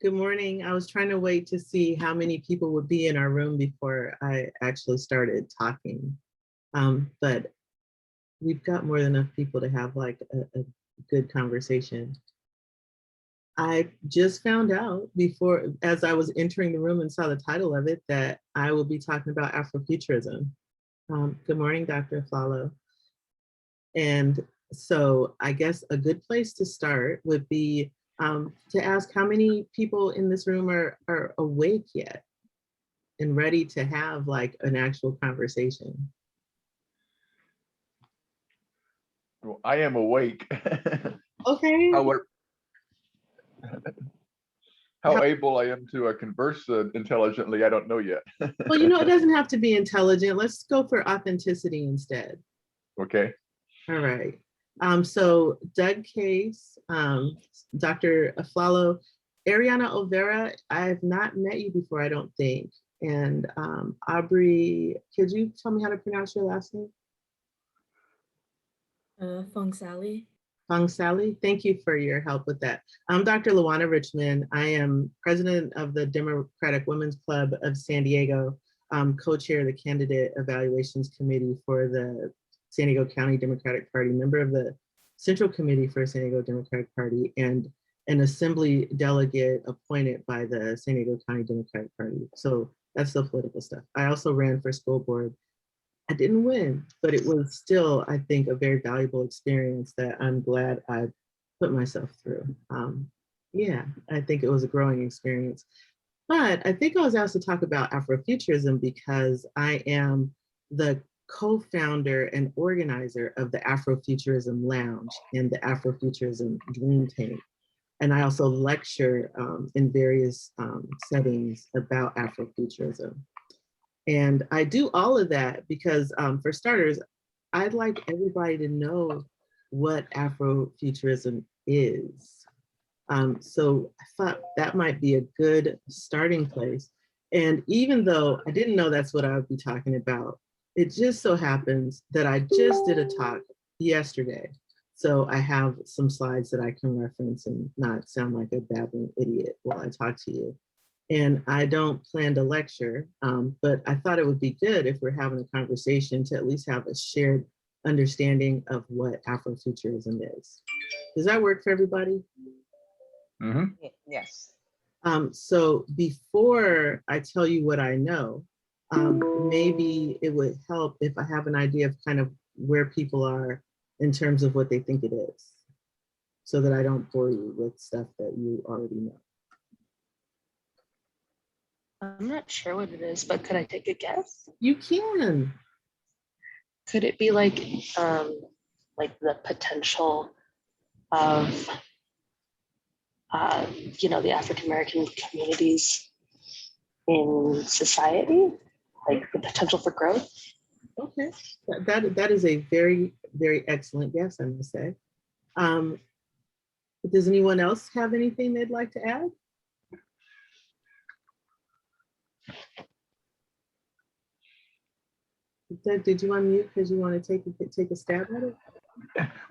Good morning. I was trying to wait to see how many people would be in our room before I actually started talking. But we've got more than enough people to have like a good conversation. I just found out before, as I was entering the room and saw the title of it, that I will be talking about Afrofuturism. Good morning, Dr. Aflalo. And so I guess a good place to start would be to ask how many people in this room are awake yet and ready to have like an actual conversation. Well, I am awake. Okay. How able I am to converse intelligently, I don't know yet. Well, you know, it doesn't have to be intelligent. Let's go for authenticity instead. Okay. All right. So Doug Case, Dr. Aflalo, Ariana Olvera, I have not met you before, I don't think. And Aubrey, could you tell me how to pronounce your last name? Fong Sally. Fong Sally, thank you for your help with that. I'm Dr. Luana Richmond. I am president of the Democratic Women's Club of San Diego, co-chair of the Candidate Evaluations Committee for the San Diego County Democratic Party, member of the Central Committee for San Diego Democratic Party, and an assembly delegate appointed by the San Diego County Democratic Party. So that's the political stuff. I also ran for school board. I didn't win, but it was still, I think, a very valuable experience that I'm glad I put myself through. Yeah, I think it was a growing experience. But I think I was asked to talk about Afrofuturism because I am the co-founder and organizer of the Afrofuturism Lounge and the Afrofuturism Dream Tank. And I also lecture in various settings about Afrofuturism. And I do all of that because for starters, I'd like everybody to know what Afrofuturism is. So I thought that might be a good starting place. And even though I didn't know that's what I would be talking about, it just so happens that I just did a talk yesterday. So I have some slides that I can reference and not sound like a babbling idiot while I talk to you. And I don't plan to lecture, but I thought it would be good if we're having a conversation to at least have a shared understanding of what Afrofuturism is. Does that work for everybody? Mm-hmm. Yes. So before I tell you what I know, maybe it would help if I have an idea of kind of where people are in terms of what they think it is, so that I don't bore you with stuff that you already know. I'm not sure what it is, but could I take a guess? You can. Could it be like the potential of the African American communities in society, like the potential for growth? Okay, that is a very, very excellent guess, I must say. Does anyone else have anything they'd like to add? Doug, did you unmute because you want to take a stab at it?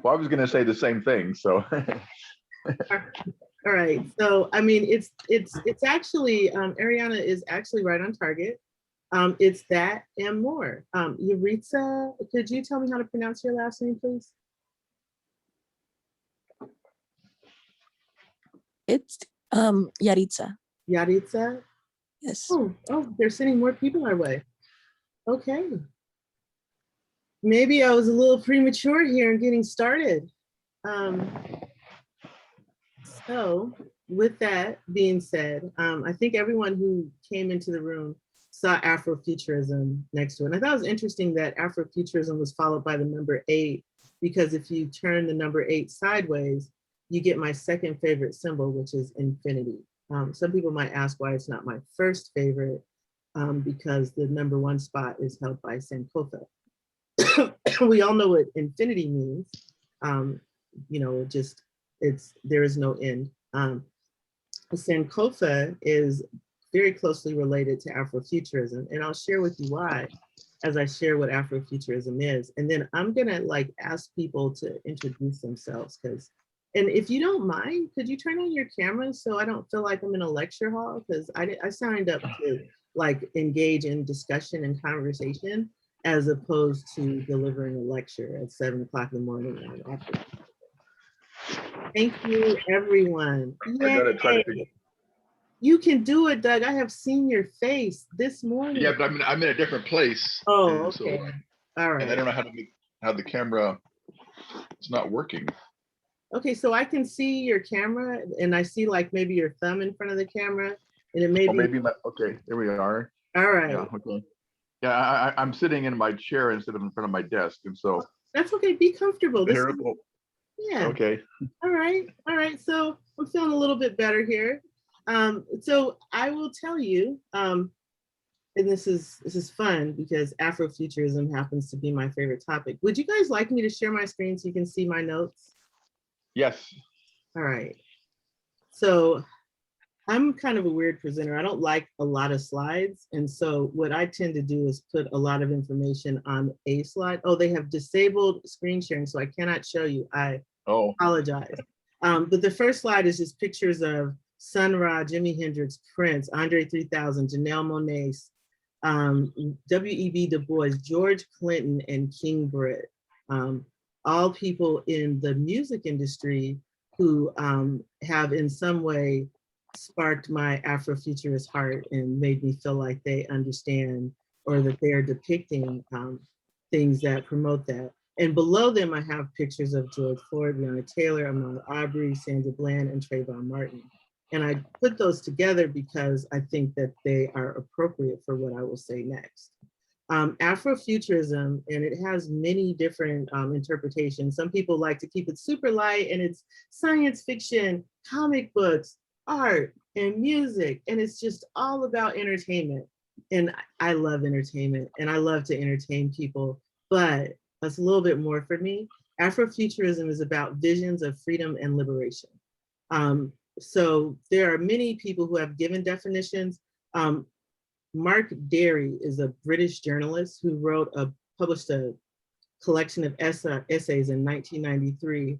Well, I was going to say the same thing. So. All right. So I mean, it's actually Ariana is actually right on target. It's that and more. Yaritza, could you tell me how to pronounce your last name, please? It's Yaritza. Yaritza. Yes. Oh, they're sending more people our way. Okay. Maybe I was a little premature here in getting started. So with that being said, I think everyone who came into the room saw Afrofuturism next to it. And I thought it was interesting that Afrofuturism was followed by the number 8, because if you turn the number 8 sideways, you get my second favorite symbol, which is infinity. Some people might ask why it's not my first favorite, because the number 1 spot is held by Sankofa. We all know what infinity means. There is no end. Sankofa is very closely related to Afrofuturism, and I'll share with you why as I share what Afrofuturism is. And then I'm gonna ask people to introduce themselves, because And if you don't mind, could you turn on your camera so I don't feel like I'm in a lecture hall? Because I signed up to like engage in discussion and conversation as opposed to delivering a lecture at 7 o'clock in the morning. Thank you, everyone. I gotta try to Yay. figure. You can do it, Doug. I have seen your face this morning. Yeah, but I'm in a different place. Oh, and so- okay. All And I right. don't know how the camera, it's not working. Okay, so I can see your camera and I see like maybe your thumb in front of the camera and it may Or be, maybe okay, there we are. all right. Yeah, okay. Yeah, I'm sitting in my chair instead of in front of my desk, and so. That's okay, be comfortable. This Here, is, oh, yeah, okay. all right. So I'm feeling a little bit better here. So I will tell you, and this is fun because Afrofuturism happens to be my favorite topic. Would you guys like me to share my screen so you can see my notes? Yes. All right. So I'm kind of a weird presenter. I don't like a lot of slides. And so what I tend to do is put a lot of information on a slide. Oh, they have disabled screen sharing, so I cannot show you. I apologize. But the first slide is just pictures of Sun Ra, Jimi Hendrix, Prince, Andre 3000, Janelle Monáe, W.E.B. Du Bois, George Clinton, and King Britt. All people in the music industry who have in some way sparked my Afrofuturist heart and made me feel like they understand or that they're depicting things that promote that. And below them, I have pictures of George Floyd, Breonna Taylor, Ahmaud Arbery, Sandra Bland, and Trayvon Martin. And I put those together because I think that they are appropriate for what I will say next. Afrofuturism, and it has many different interpretations. Some people like to keep it super light and it's science fiction, comic books, art, and music. And it's just all about entertainment. And I love entertainment and I love to entertain people, but that's a little bit more for me. Afrofuturism is about visions of freedom and liberation. So there are many people who have given definitions. Mark Derry is a British journalist who published a collection of essays in 1993.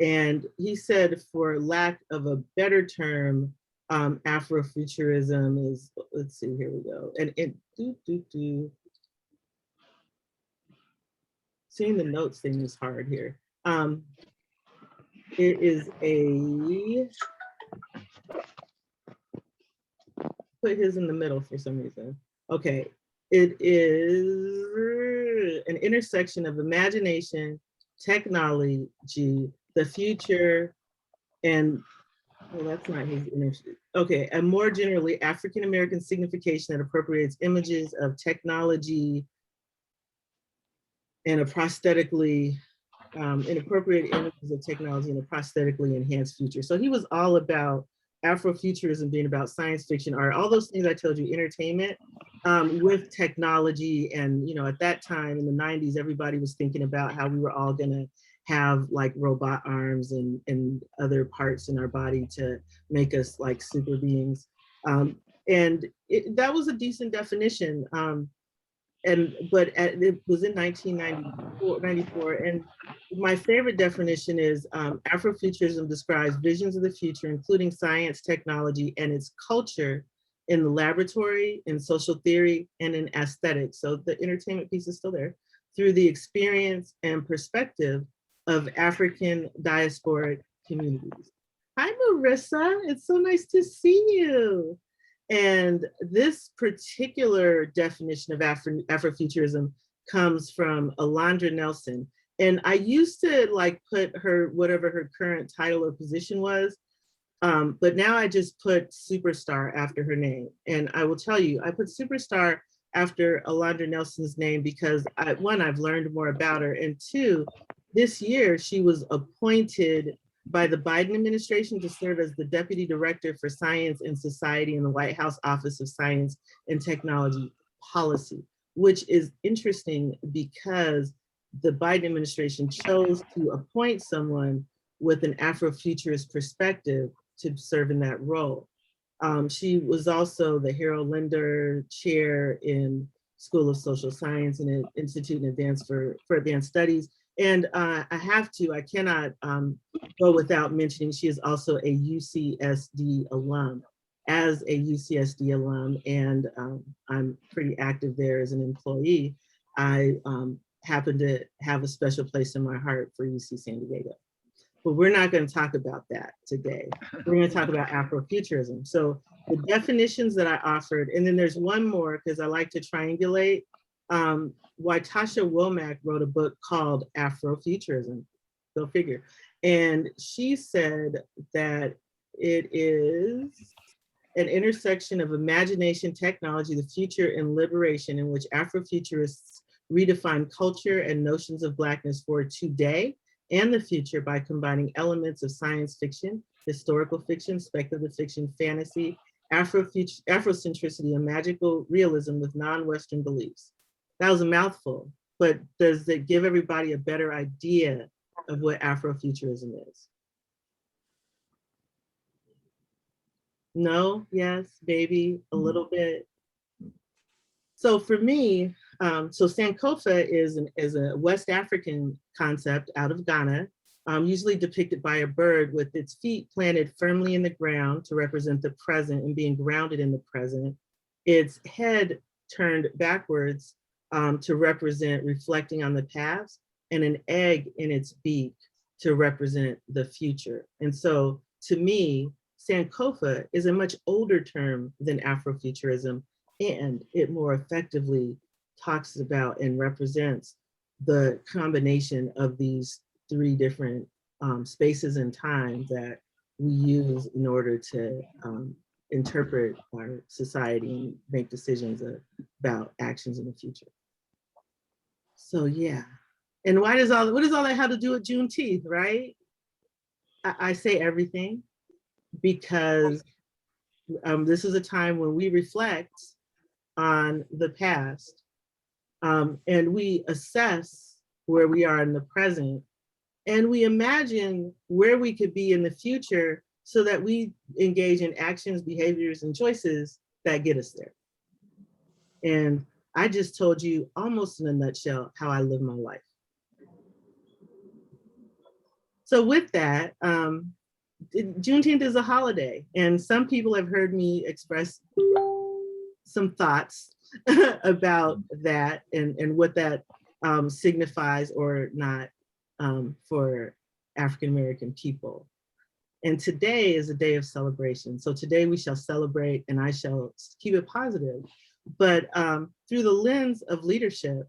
And he said, for lack of a better term, Afrofuturism is, let's see, here we go. And seeing the notes thing is hard here. It is put his in the middle for some reason. Okay, it is an intersection of imagination, technology, the future, and well, that's not his intersection. Okay, and more generally, African-American signification that appropriates images of technology and a prosthetically, inappropriate images of technology and a prosthetically enhanced future. So he was all about Afrofuturism being about science fiction, art, all those things I told you, entertainment with technology. And, you know, at that time in the 90s, everybody was thinking about how we were all gonna have like robot arms and other parts in our body to make us like super beings. And that was a decent definition. But it was in 1994, and my favorite definition is Afrofuturism describes visions of the future, including science, technology, and its culture in the laboratory, in social theory, and in aesthetics. So the entertainment piece is still there, through the experience and perspective of African diasporic communities. Hi, Marissa, it's so nice to see you. And this particular definition of Afrofuturism comes from Alondra Nelson. And I used to like put her, whatever her current title or position was, but now I just put superstar after her name. And I will tell you, I put superstar after Alondra Nelson's name because one, I've learned more about her, and two, this year she was appointed by the Biden administration to serve as the Deputy Director for Science and Society in the White House Office of Science and Technology Policy, which is interesting because the Biden administration chose to appoint someone with an Afrofuturist perspective to serve in that role. She was also the Harold Linder Chair in School of Social Science and Institute for Advanced Studies. And I cannot go without mentioning she is also a UCSD alum. As a UCSD alum, and I'm pretty active there as an employee, I happen to have a special place in my heart for UC San Diego. But we're not going to talk about that today. We're going to talk about Afrofuturism. So the definitions that I offered, and then there's one more because I like to triangulate. Tasha Womack wrote a book called Afrofuturism, go figure. And she said that it is an intersection of imagination, technology, the future, and liberation in which Afrofuturists redefine culture and notions of Blackness for today and the future by combining elements of science fiction, historical fiction, speculative fiction, fantasy, Afrocentricity, and magical realism with non-Western beliefs. That was a mouthful, but does it give everybody a better idea of what Afrofuturism is? No, yes, maybe, a little bit. So for me, so Sankofa is a West African concept out of Ghana, usually depicted by a bird with its feet planted firmly in the ground to represent the present and being grounded in the present. Its head turned backwards to represent reflecting on the past, and an egg in its beak to represent the future. And so to me, Sankofa is a much older term than Afrofuturism, and it more effectively talks about and represents the combination of these three different spaces and time that we use in order to interpret our society and make decisions about actions in the future. So yeah, and what does all that have to do with Juneteenth, right? I say everything because this is a time when we reflect on the past and we assess where we are in the present, and we imagine where we could be in the future so that we engage in actions, behaviors, and choices that get us there. And I just told you almost in a nutshell how I live my life. So with that, Juneteenth is a holiday, and some people have heard me express some thoughts about that and what that signifies or not for African-American people. And today is a day of celebration. So today we shall celebrate, and I shall keep it positive, but through the lens of leadership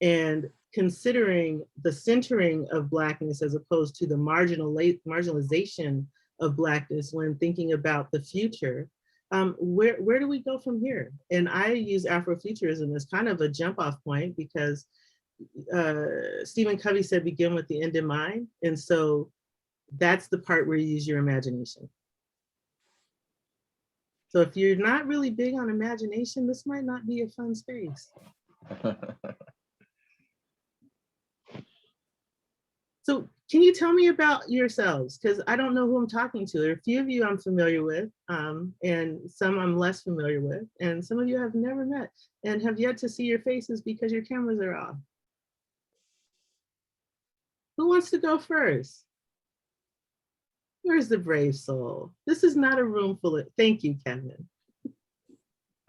and considering the centering of Blackness as opposed to the marginalization of Blackness when thinking about the future, where do we go from here? And I use Afrofuturism as kind of a jump off point because Stephen Covey said, begin with the end in mind. And so that's the part where you use your imagination. So if you're not really big on imagination, this might not be a fun space. So can you tell me about yourselves? Because I don't know who I'm talking to. There are a few of you I'm familiar with, and some I'm less familiar with, and some of you I've never met and have yet to see your faces because your cameras are off. Who wants to go first? Where's the brave soul? This is not a room full of, thank you, Kevin.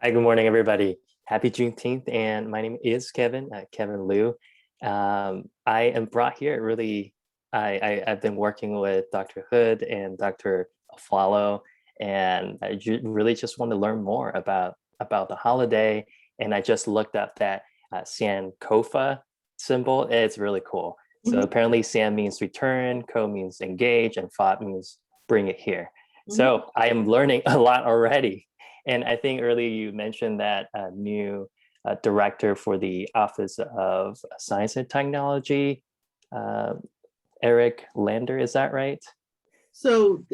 Hi, good morning, everybody. Happy Juneteenth, and my name is Kevin, Kevin Liu. I am brought here really, I've been working with Dr. Hood and Dr. Aflalo, and I really just want to learn more about the holiday. And I just looked up that Sankofa symbol. It's really cool. So apparently San means return, Ko means engage, and Fat means bring it here. So I am learning a lot already. And I think earlier you mentioned that new director for the Office of Science and Technology, Eric Lander, is that right? So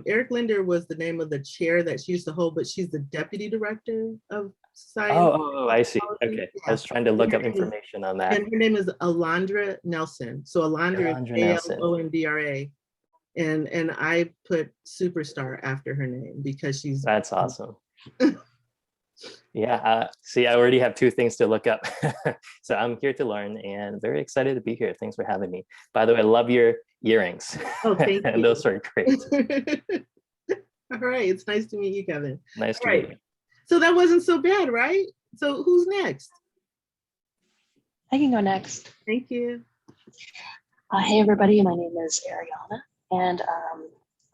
Eric Linder was the name of the chair that she used to hold, but she's the deputy director of science. Oh, I see. Okay, yeah. I was trying to look up information on that. And her name is Alondra Nelson. So Alondra is Alondra, and I put superstar after her name because she's. That's awesome. Yeah, see, I already have two things to look up. So I'm here to learn and very excited to be here. Thanks for having me. By the way, I love your earrings. Oh, thank you. Those are great. All right, it's nice to meet you, Kevin. Nice to All meet right. you. So that wasn't so bad, right? So who's next? I can go next. Thank you. Hey, everybody. My name is Ariana, and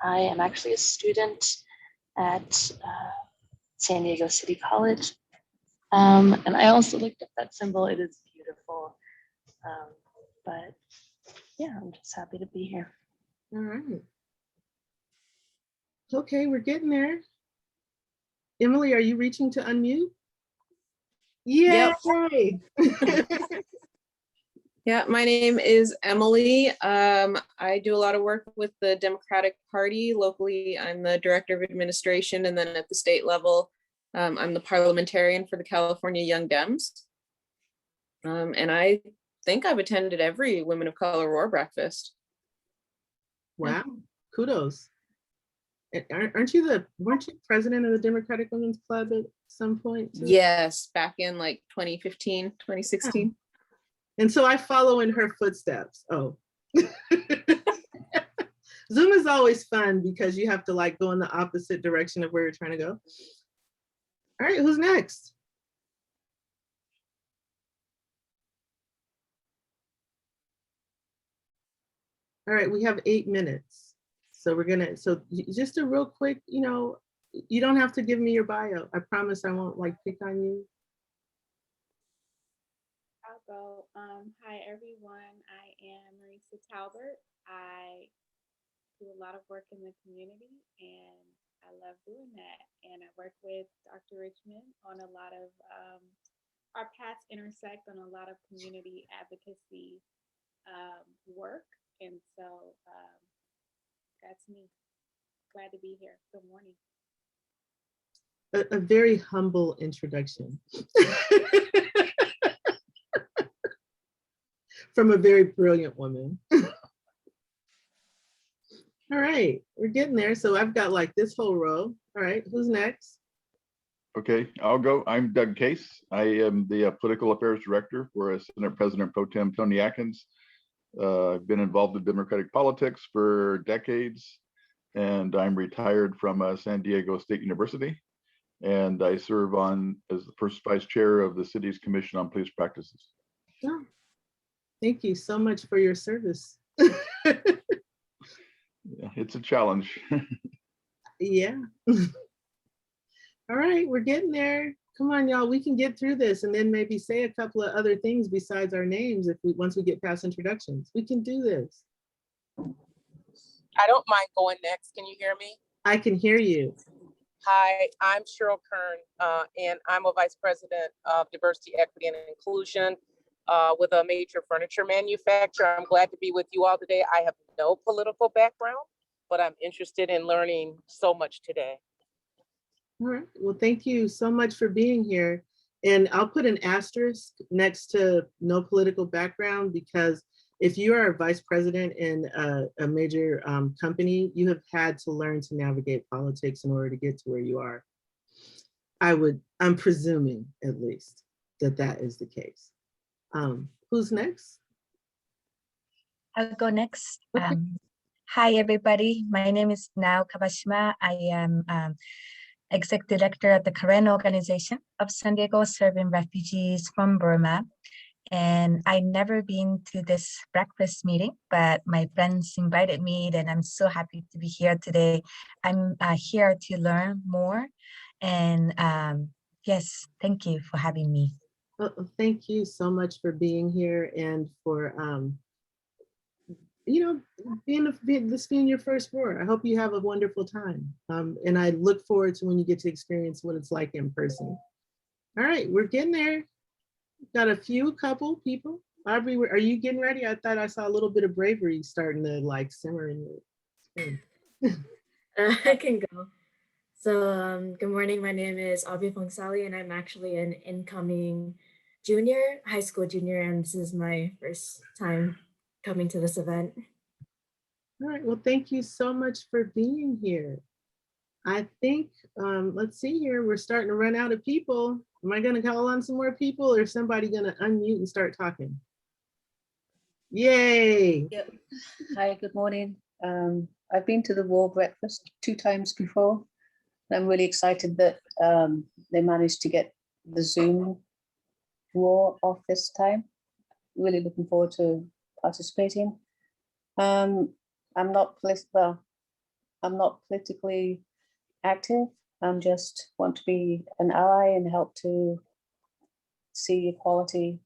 I am actually a student at San Diego City College. And I also looked at that symbol. It is beautiful. But yeah, I'm just happy to be here. All right. Okay, we're getting there. Emily, are you reaching to unmute? Yay! Yeah, my name is Emily. I do a lot of work with the Democratic Party. Locally, I'm the Director of Administration, and then at the state level, I'm the parliamentarian for the California Young Dems. And I think I've attended every Women of Color Roar breakfast. Wow, kudos. And weren't you president of the Democratic Women's Club at some point too? Yes, back in like 2015, 2016. And so I follow in her footsteps. Oh. Zoom is always fun because you have to like go in the opposite direction of where you're trying to go. All right, who's next? All right, we have 8 minutes. So we're gonna, so just a real quick, you know, you don't have to give me your bio. I promise I won't like pick on you. I'll go. Hi, everyone. I am Marisa Talbert. I do a lot of work in the community, and I love doing that. And I work with Dr. Richmond on a lot of, our paths intersect on a lot of community advocacy work. And so that's me. Glad to be here. Good morning. A very humble introduction. From a very brilliant woman. All right, we're getting there. So I've got like this whole row. All right, who's next? Okay, I'll go. I'm Doug Case. I am the Political Affairs Director for Senate President Pro Tem Tony Atkins. I've been involved in Democratic politics for decades, and I'm retired from San Diego State University. And I serve on as the first vice chair of the city's Commission on Police Practices. Oh, thank you so much for your service. Yeah, it's a challenge. Yeah. All right, we're getting there. Come on, y'all, we can get through this and then maybe say a couple of other things besides our names if we once we get past introductions. We can do this. I don't mind going next. Can you hear me? I can hear you. Hi, I'm Cheryl Kern, and I'm a vice president of diversity, equity, and inclusion with a major furniture manufacturer. I'm glad to be with you all today. I have no political background, but I'm interested in learning so much today. All right, well, thank you so much for being here. And I'll put an asterisk next to no political background, because if you are a vice president in a major company, you have had to learn to navigate politics in order to get to where you are. I'm presuming at least that is the case. Who's next? I'll go next. Okay. Hi, everybody. My name is Nao Kabashima. I am Executive Director at the Karen Organization of San Diego, serving refugees from Burma. And I've never been to this breakfast meeting, but my friends invited me, and I'm so happy to be here today. I'm here to learn more. And yes, thank you for having me. Well, thank you so much for being here and for this being your first roar. I hope you have a wonderful time. And I look forward to when you get to experience what it's like in person. All right, we're getting there. Got a couple people. Aubrey, are you getting ready? I thought I saw a little bit of bravery starting to like simmer in your skin. I can go. So good morning. My name is Aubrey Fongsali, and I'm actually an incoming high school junior, and this is my first time coming to this event. All right, well, thank you so much for being here. I think, let's see here, we're starting to run out of people. Am I gonna call on some more people or is somebody gonna unmute and start talking? Yay. Yep. Hi, good morning. I've been to the War breakfast 2 times before. I'm really excited that they managed to get the Zoom War off this time. Really looking forward to participating. I'm not politically active. I'm just want to be an ally and help to see equality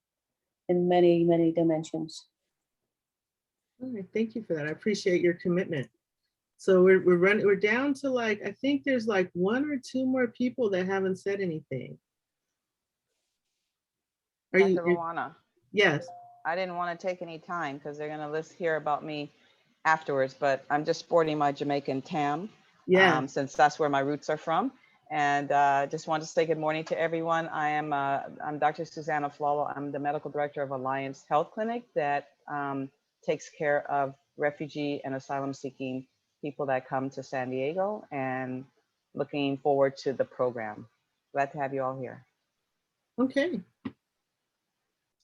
in many, many dimensions. All right, thank you for that. I appreciate your commitment. So we're down to like, I think there's like 1 or 2 more people that haven't said anything. Are you? Dr. Luana, Yes. I didn't want to take any time because they're going to hear about me afterwards, but I'm just sporting my Jamaican tam, since that's where my roots are from. And just want to say good morning to everyone. I'm Dr. Susanna Flalo. I'm the medical director of Alliance Health Clinic that takes care of refugee and asylum seeking people that come to San Diego, and looking forward to the program. Glad to have you all here. Okay.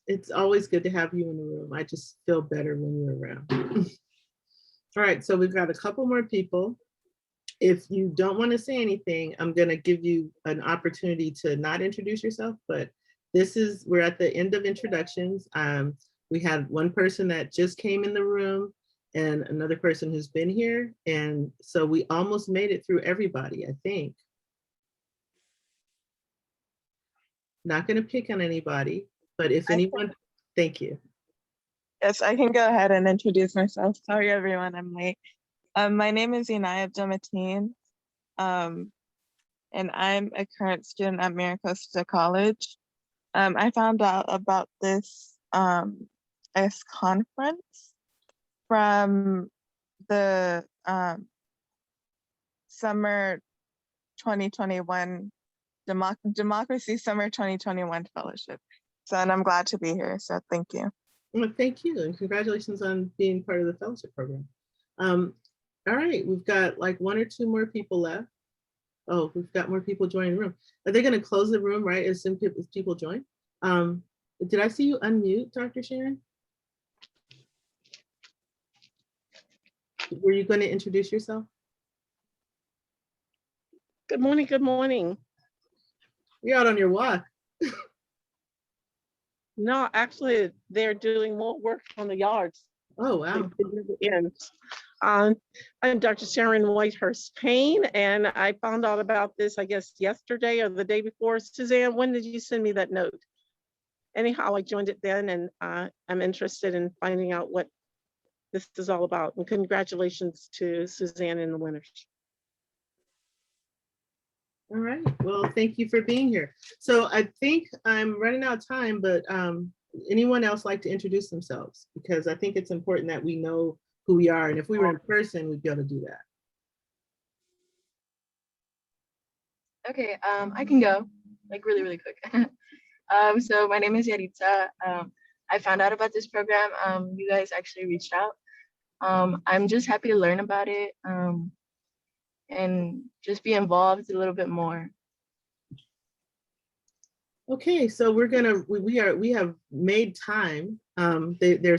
It's always good to have you in the room. I just feel better when you're around. All right, so we've got a couple more people. If you don't want to say anything, I'm going to give you an opportunity to not introduce yourself, but we're at the end of introductions. We had one person that just came in the room and another person who's been here. And so we almost made it through everybody, I think. Not going to pick on anybody, but if anyone, thank you. Yes, I can go ahead and introduce myself. Sorry, everyone, I'm late. My name is Inaya Abdul-Mateen, and I'm a current student at Maricosta College. I found out about this conference from the summer 2021 Democracy Summer 2021 Fellowship. So, and I'm glad to be here. So thank you. Well, thank you, and congratulations on being part of the fellowship program. All right, we've got like 1 or 2 more people left. Oh, we've got more people joining the room. Are they going to close the room right as soon as people join? Did I see you unmute, Dr. Sharon? Were you going to introduce yourself? Good morning. Good morning. You're out on your walk. No, actually, they're doing more work on the yards. Oh, wow. I'm Dr. Sharon Whitehurst Payne, and I found out about this, I guess, yesterday or the day before. Suzanne, when did you send me that note? Anyhow, I joined it then, and I'm interested in finding out what this is all about. And congratulations to Suzanne and the winners. All right, well, thank you for being here. So I think I'm running out of time, but anyone else like to introduce themselves? Because I think it's important that we know who we are. And if we were in person, we'd be able to do that. Okay, I can go, like really quick. So my name is Yaritza. I found out about this program. You guys actually reached out. I'm just happy to learn about it. And just be involved a little bit more. Okay, so we have made time. They're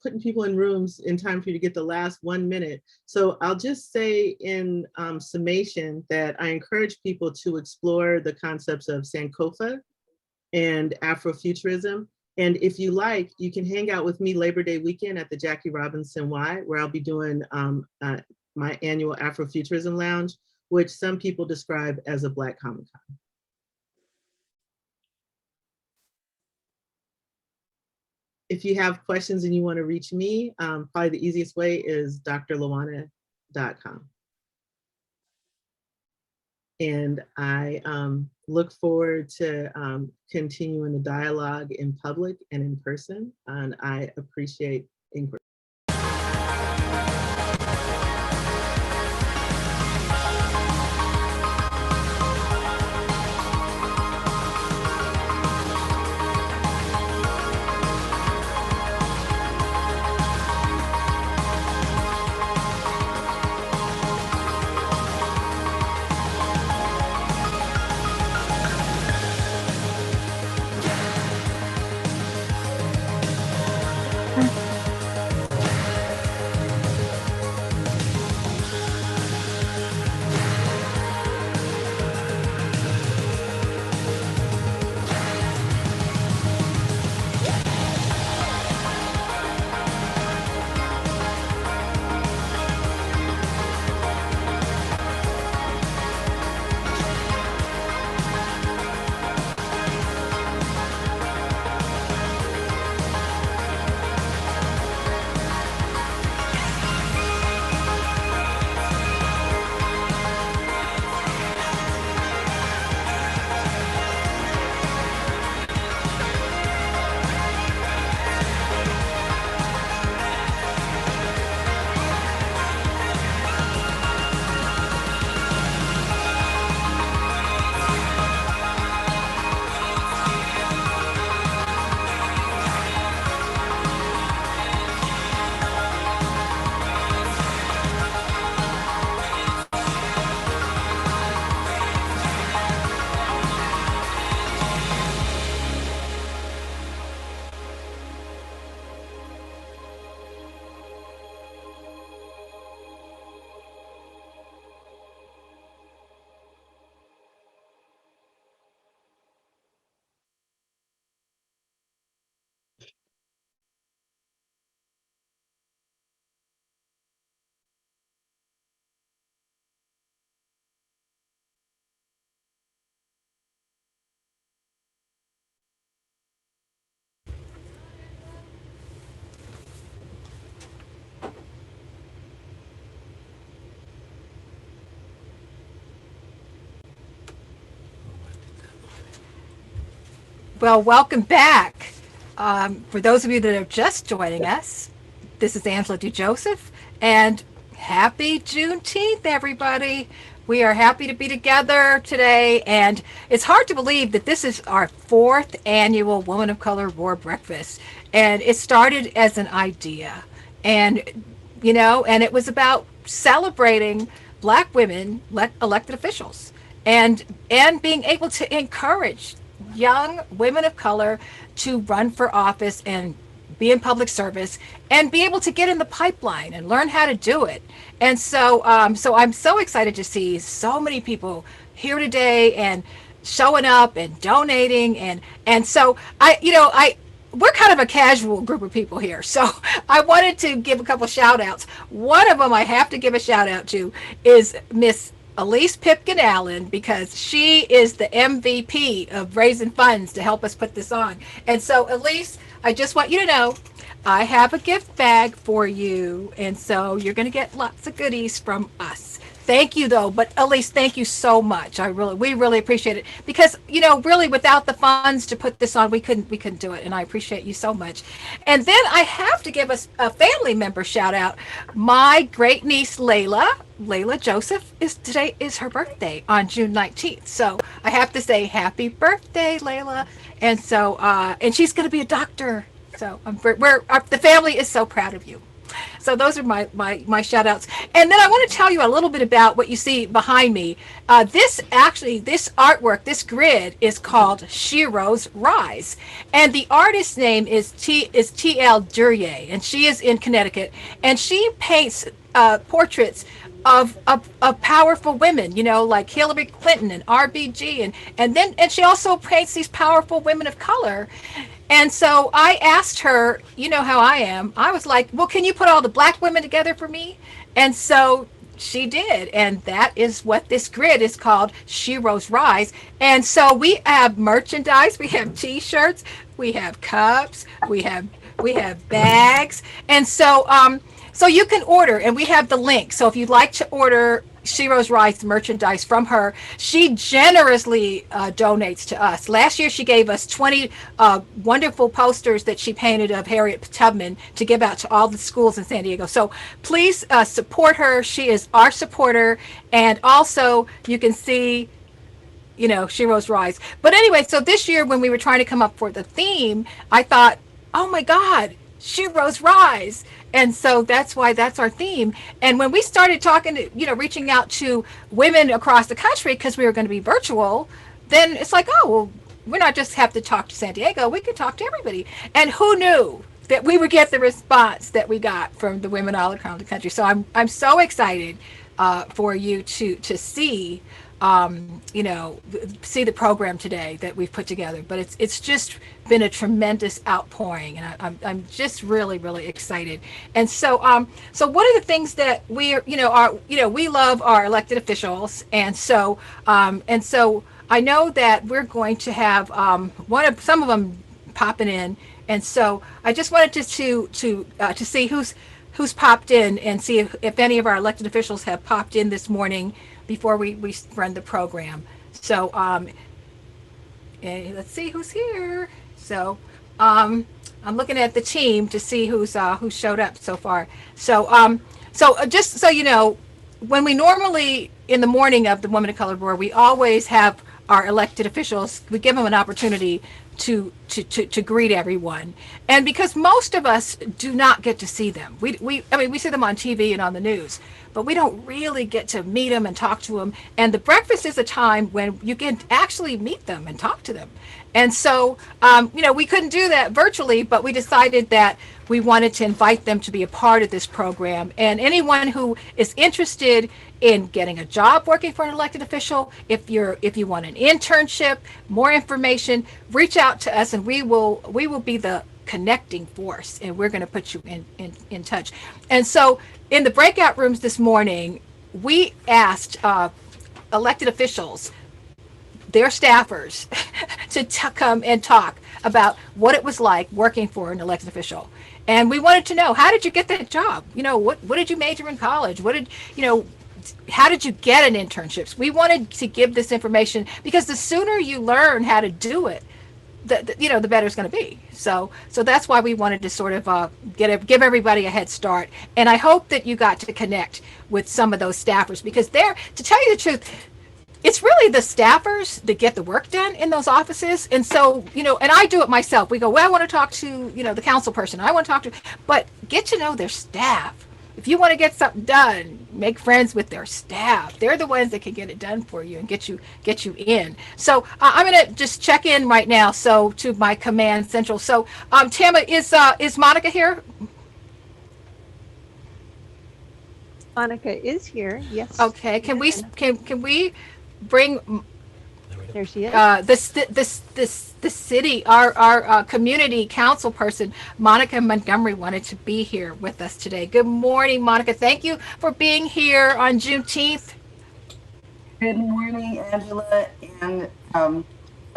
putting people in rooms in time for you to get the last 1 minute. So I'll just say in summation that I encourage people to explore the concepts of Sankofa and Afrofuturism. And if you like, you can hang out with me Labor Day weekend at the Jackie Robinson Y, where I'll be doing my annual Afrofuturism Lounge, which some people describe as a Black Comic-Con. If you have questions and you want to reach me, probably the easiest way is drluana.com. And I look forward to continuing the dialogue in public and in person, and I appreciate inquiry. Well, welcome back. For those of you that are just joining us, this is Angela DeJoseph, and happy Juneteenth, everybody. We are happy to be together today, and it's hard to believe that this is our 4th annual Woman of Color Roar Breakfast, and it started as an idea, and and it was about celebrating Black women, elected officials, and being able to encourage young women of color to run for office and be in public service and be able to get in the pipeline and learn how to do it. And so I'm so excited to see so many people here today and showing up and donating. And so we're kind of a casual group of people here. So I wanted to give a couple shout outs. One of them I have to give a shout out to is Miss Elise Pipkin Allen, because she is the MVP of raising funds to help us put this on. And so, Elise, I just want you to know I have a gift bag for you. And so you're going to get lots of goodies from us. Thank you, though. But Elise, thank you so much. We really appreciate it, because really without the funds to put this on, we couldn't do it. And I appreciate you so much. And then I have to give us a family member shout out. My great niece Layla Joseph today is her birthday on June 19th. So I have to say happy birthday, Layla. And so and she's going to be a doctor. So the family is so proud of you. So those are my shout outs. And then I want to tell you a little bit about what you see behind me. This artwork, this grid is called Shiro's Rise. And the artist's name is T.L. Duryea, and she is in Connecticut. And she paints portraits of powerful women, like Hillary Clinton and RBG. And she also paints these powerful women of color. And so I asked her, you know how I am. I was like, well, can you put all the Black women together for me? And so she did. And that is what this grid is called, Shiro's Rise. And so we have merchandise, we have T-shirts, we have cups, we have bags. And so you can order, and we have the link. So if you'd like to order Shiro's Rise merchandise from her, she generously donates to us. Last year, she gave us 20 wonderful posters that she painted of Harriet Tubman to give out to all the schools in San Diego. So please support her. She is our supporter. And also, you can see Shiro's Rise. But anyway, so this year when we were trying to come up with the theme, I thought, oh my God, Shiro's Rise. And so that's why that's our theme. And when we started talking to, reaching out to women across the country, because we were going to be virtual, then it's like, oh, well, we're not just have to talk to San Diego, we could talk to everybody. And who knew that we would get the response that we got from the women all around the country. So I'm so excited for you to see see the program today that we've put together. But it's just been a tremendous outpouring, and I'm just really, really excited. And so one of the things that we we love our elected officials, and so I know that we're going to have some of them popping in, and so I just wanted to see who's popped in and see if any of our elected officials have popped in this morning before we run the program. So let's see who's here. So I'm looking at the team to see who showed up so far. So just so you know, when we normally in the morning of the Women of Color Roar, we always have our elected officials. We give them an opportunity to greet everyone, and because most of us do not get to see them, we see them on TV and on the news, but we don't really get to meet them and talk to them. And the breakfast is a time when you can actually meet them and talk to them. And so we couldn't do that virtually, but we decided that we wanted to invite them to be a part of this program. And anyone who is interested in getting a job working for an elected official, if you want an internship, more information, reach out to us, and we will be the connecting force, and we're going to put you in touch. And so in the breakout rooms this morning, we asked elected officials, their staffers, to come and talk about what it was like working for an elected official. And we wanted to know, how did you get that job? What did you major in college? How did you get an internship? We wanted to give this information because the sooner you learn how to do it, the better it's going to be. So that's why we wanted to sort of give everybody a head start. And I hope that you got to connect with some of those staffers, because to tell you the truth, it's really the staffers that get the work done in those offices. And so, and I do it myself. We go, well, I want to talk to, the council person. I want to talk to, but get to know their staff. If you want to get something done, make friends with their staff. They're the ones that can get it done for you and get you in. So I'm going to just check in right now. So to my command central. So Tama, is Monica here? Monica is here. Yes. Okay. Can we bring? There she is. The city, our community council person, Monica Montgomery, wanted to be here with us today. Good morning, Monica. Thank you for being here on Juneteenth. Good morning, Angela. And I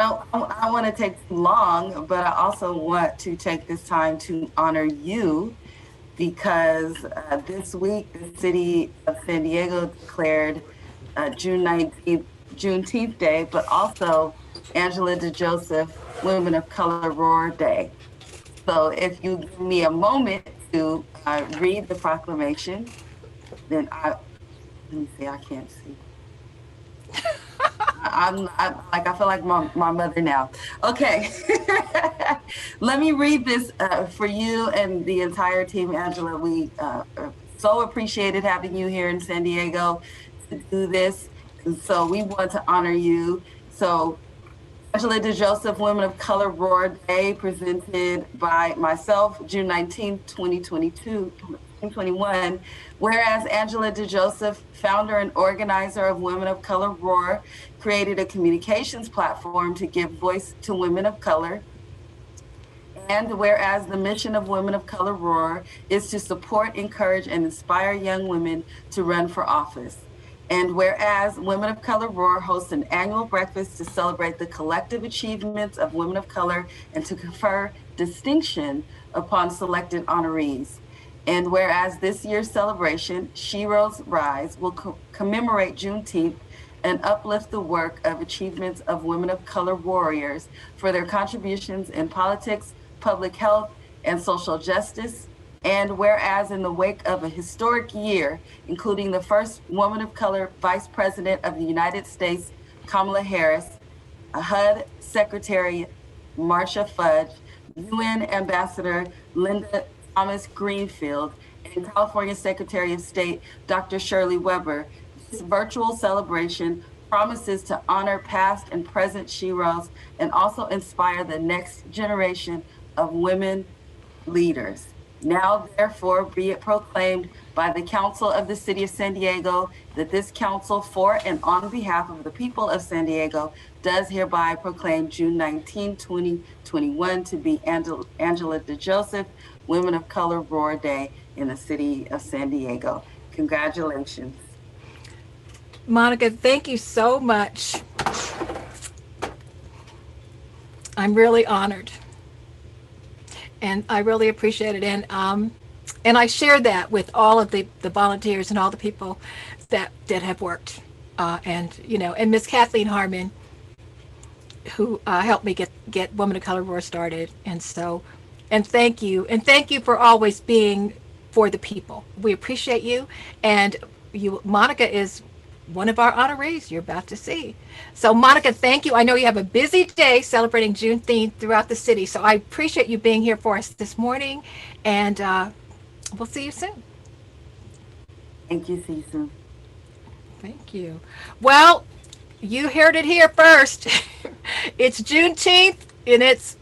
don't want to take too long, but I also want to take this time to honor you, because this week the city of San Diego declared June 19th Juneteenth Day, but also Angela DeJoseph Women of Color Roar Day. So if you give me a moment to read the proclamation, then let me see, I can't see. I feel like my mother now. Okay, let me read this for you and the entire team, Angela. We so appreciated having you here in San Diego to do this. And so we want to honor you. So Angela DeJoseph Women of Color Roar Day, presented by myself, June 19th, 2021. Whereas Angela DeJoseph, founder and organizer of Women of Color Roar, created a communications platform to give voice to women of color. And whereas the mission of Women of Color Roar is to support, encourage, and inspire young women to run for office. And whereas Women of Color Roar hosts an annual breakfast to celebrate the collective achievements of women of color and to confer distinction upon selected honorees. And whereas this year's celebration, Sheroes Rise, will commemorate Juneteenth and uplift the work of achievements of women of color warriors for their contributions in politics, public health, and social justice. And whereas in the wake of a historic year, including the first woman of color Vice President of the United States, Kamala Harris, HUD Secretary Marsha Fudge, UN Ambassador Linda Thomas Greenfield, and California Secretary of State, Dr. Shirley Weber, this virtual celebration promises to honor past and present Sheroes and also inspire the next generation of women leaders. Now, therefore, be it proclaimed by the Council of the City of San Diego that this council, for and on behalf of the people of San Diego, does hereby proclaim June 19, 2021 to be Angela DeJoseph Women of Color Roar Day in the City of San Diego. Congratulations. Monica, thank you so much. I'm really honored. And I really appreciate it. And I share that with all of the volunteers and all the people that have worked. And Miss Kathleen Harmon, who helped me get Women of Color Roar started. And thank you. And thank you for always being for the people. We appreciate you. And Monica is one of our honorees you're about to see. So Monica, thank you. I know you have a busy day celebrating Juneteenth throughout the city. So I appreciate you being here for us this morning, and we'll see you soon. Thank you, see you soon. Thank you. Well, you heard it here first. It's Juneteenth, and it's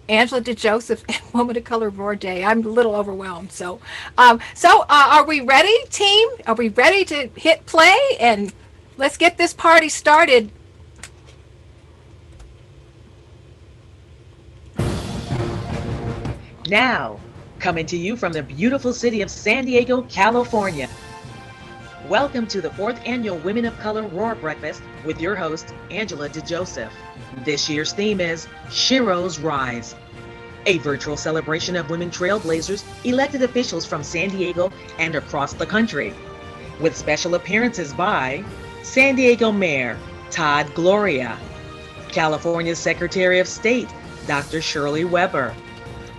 Angela DeJoseph and Women of Color Roar Day. I'm a little overwhelmed. So are we ready, team? Are we ready to hit play? And let's get this party started. Now, coming to you from the beautiful city of San Diego, California. Welcome to the 4th Annual Women of Color Roar Breakfast with your host, Angela DeJoseph. This year's theme is Sheroes Rise, a virtual celebration of women trailblazers, elected officials from San Diego and across the country, with special appearances by San Diego Mayor Todd Gloria, California Secretary of State Dr. Shirley Weber,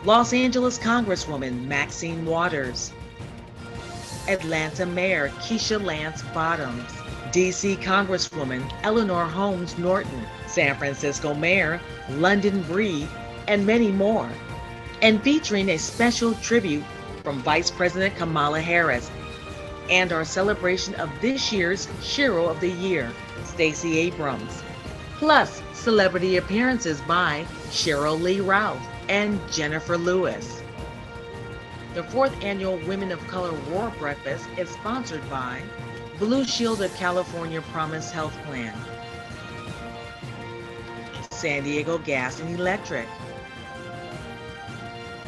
Los Angeles Congresswoman Maxine Waters, Atlanta Mayor Keisha Lance Bottoms, DC Congresswoman Eleanor Holmes Norton, San Francisco Mayor London Breed, and many more. And featuring a special tribute from Vice President Kamala Harris and our celebration of this year's Hero of the Year, Stacey Abrams. Plus, celebrity appearances by Cheryl Lee Ralph and Jennifer Lewis. The 4th Annual Women of Color Roar Breakfast is sponsored by Blue Shield of California Promise Health Plan, San Diego Gas and Electric,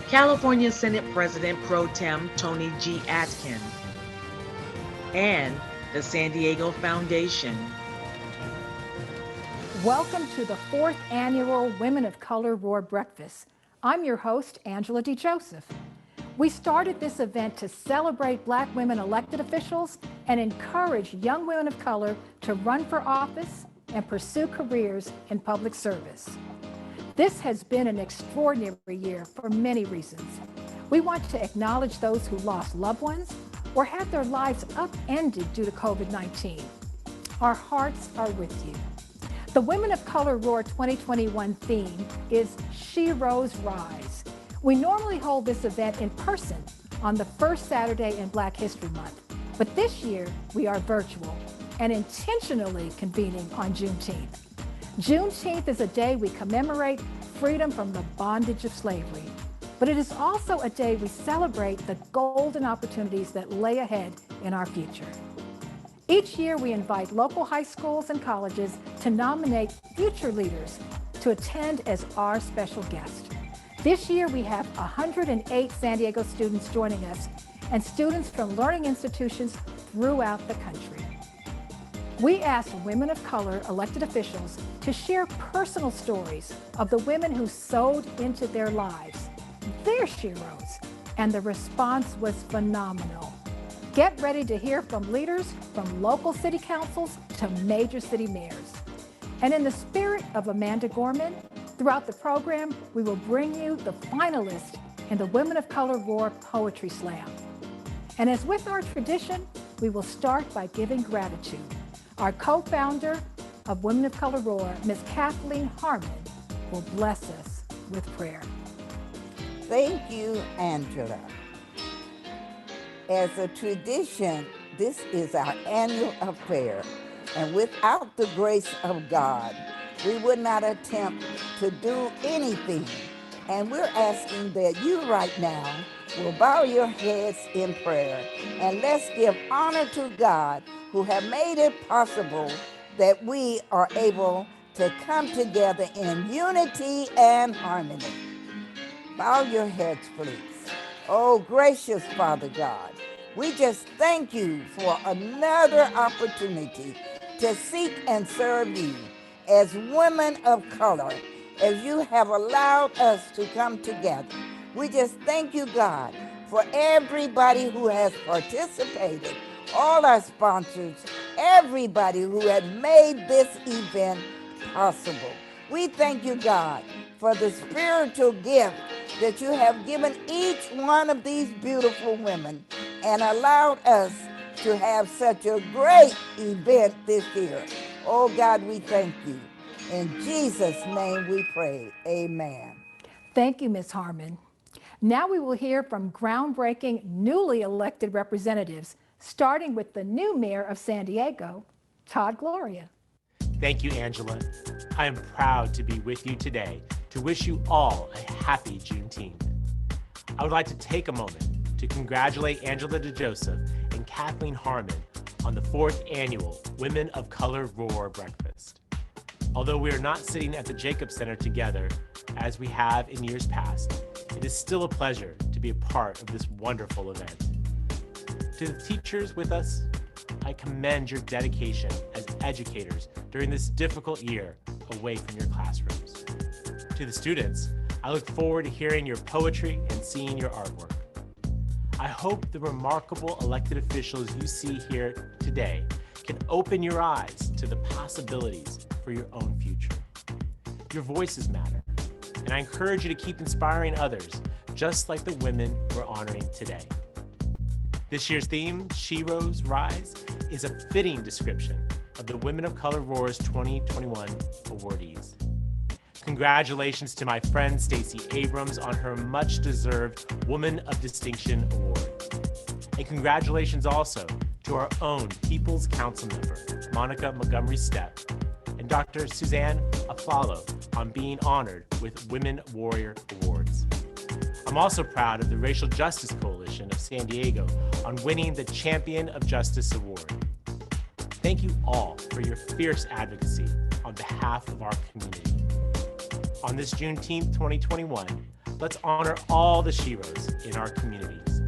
California Senate President Pro Tem Tony G. Atkins, and the San Diego Foundation. Welcome to the 4th Annual Women of Color Roar Breakfast. I'm your host, Angela D. Joseph. We started this event to celebrate Black women elected officials and encourage young women of color to run for office and pursue careers in public service. This has been an extraordinary year for many reasons. We want to acknowledge those who lost loved ones or had their lives upended due to COVID-19. Our hearts are with you. The Women of Color Roar 2021 theme is She Rose Rise. We normally hold this event in person on the first Saturday in Black History Month, but this year we are virtual and intentionally convening on Juneteenth. Juneteenth is a day we commemorate freedom from the bondage of slavery, but it is also a day we celebrate the golden opportunities that lay ahead in our future. Each year we invite local high schools and colleges to nominate future leaders to attend as our special guest. This year we have 108 San Diego students joining us and students from learning institutions throughout the country. We asked women of color elected officials to share personal stories of the women who sewed into their lives, their sheroes, and the response was phenomenal. Get ready to hear from leaders from local city councils to major city mayors. And in the spirit of Amanda Gorman, throughout the program, we will bring you the finalists in the Women of Color Roar Poetry Slam. And as with our tradition, we will start by giving gratitude. Our co-founder of Women of Color Roar, Ms. Kathleen Harmon, will bless us with prayer. Thank you, Angela. As a tradition, this is our annual affair, and without the grace of God, we would not attempt to do anything. And we're asking that you right now will bow your heads in prayer, and let's give honor to God who have made it possible that we are able to come together in unity and harmony. Bow your heads, please. Oh, gracious Father God, we just thank you for another opportunity to seek and serve you as women of color, as you have allowed us to come together. We just thank you, God, for everybody who has participated, all our sponsors, everybody who had made this event possible. We thank you, God, for the spiritual gift that you have given each one of these beautiful women and allowed us to have such a great event this year. Oh God, we thank you. In Jesus' name we pray, amen. Thank you, Ms. Harmon. Now we will hear from groundbreaking, newly elected representatives, starting with the new mayor of San Diego, Todd Gloria. Thank you, Angela. I am proud to be with you today to wish you all a happy Juneteenth. I would like to take a moment to congratulate Angela DeJoseph and Kathleen Harmon on the 4th Annual Women of Color Roar Breakfast. Although we are not sitting at the Jacobs Center together as we have in years past, it is still a pleasure to be a part of this wonderful event. To the teachers with us, I commend your dedication as educators during this difficult year away from your classrooms. To the students, I look forward to hearing your poetry and seeing your artwork. I hope the remarkable elected officials you see here today can open your eyes to the possibilities for your own future. Your voices matter, and I encourage you to keep inspiring others, just like the women we're honoring today. This year's theme, Sheroes Rise, is a fitting description of the Women of Color Roar's 2021 awardees. Congratulations to my friend Stacey Abrams on her much-deserved Woman of Distinction Award. And congratulations also to our own People's Council member, Monica Montgomery Stepp, and Dr. Suzanne Aflalo on being honored with Women Warrior Awards. I'm also proud of the Racial Justice Coalition of San Diego on winning the Champion of Justice Award. Thank you all for your fierce advocacy on behalf of our community. On this Juneteenth 2021, let's honor all the Sheroes in our communities.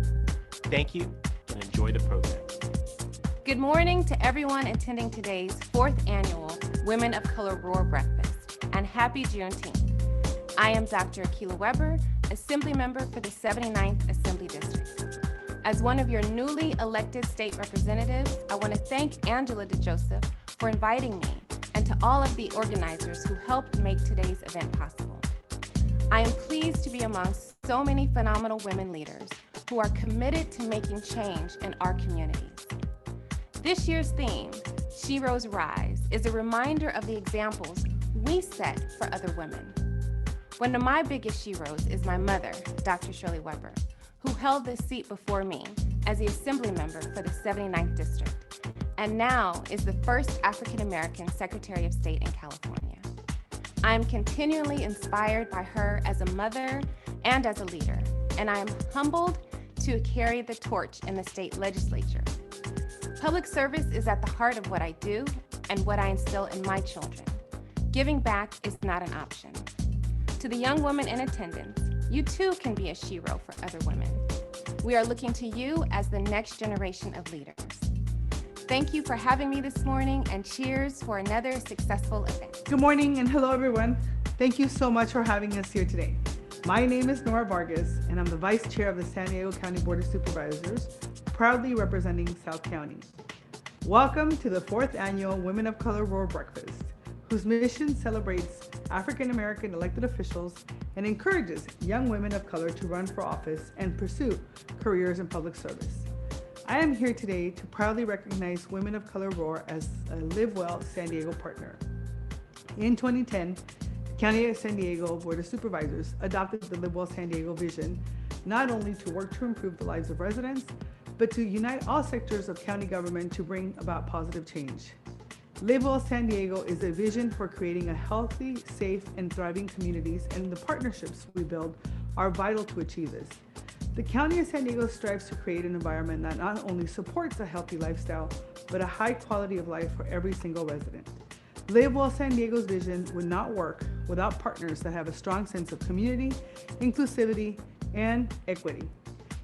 Thank you and enjoy the program. Good morning to everyone attending today's 4th annual Women of Color Roar Breakfast, and happy Juneteenth. I am Dr. Akilah Weber, Assembly Member for the 79th Assembly District. As one of your newly elected state representatives, I want to thank Angela DeJoseph for inviting me, and to all of the organizers who helped make today's event possible. I am pleased to be amongst so many phenomenal women leaders who are committed to making change in our communities. This year's theme, Sheroes Rise, is a reminder of the examples we set for other women. One of my biggest sheroes is my mother, Dr. Shirley Weber, who held this seat before me as the Assembly Member for the 79th District, and now is the first African-American Secretary of State in California. I am continually inspired by her as a mother and as a leader, and I am humbled to carry the torch in the state legislature. Public service is at the heart of what I do and what I instill in my children. Giving back is not an option. To the young woman in attendance, you too can be a shero for other women. We are looking to you as the next generation of leaders. Thank you for having me this morning, and cheers for another successful event. Good morning and hello everyone. Thank you so much for having us here today. My name is Nora Vargas and I'm the Vice Chair of the San Diego County Board of Supervisors, proudly representing South County. Welcome to the 4th annual Women of Color Roar Breakfast, whose mission celebrates African American elected officials and encourages young women of color to run for office and pursue careers in public service. I am here today to proudly recognize Women of Color Roar as a Live Well San Diego partner. In 2010, the County of San Diego Board of Supervisors adopted the Live Well San Diego vision, not only to work to improve the lives of residents, but to unite all sectors of county government to bring about positive change. Live Well San Diego is a vision for creating a healthy, safe, and thriving communities, and the partnerships we build are vital to achieve this. The County of San Diego strives to create an environment that not only supports a healthy lifestyle, but a high quality of life for every single resident. Live Well San Diego's vision would not work without partners that have a strong sense of community, inclusivity, and equity.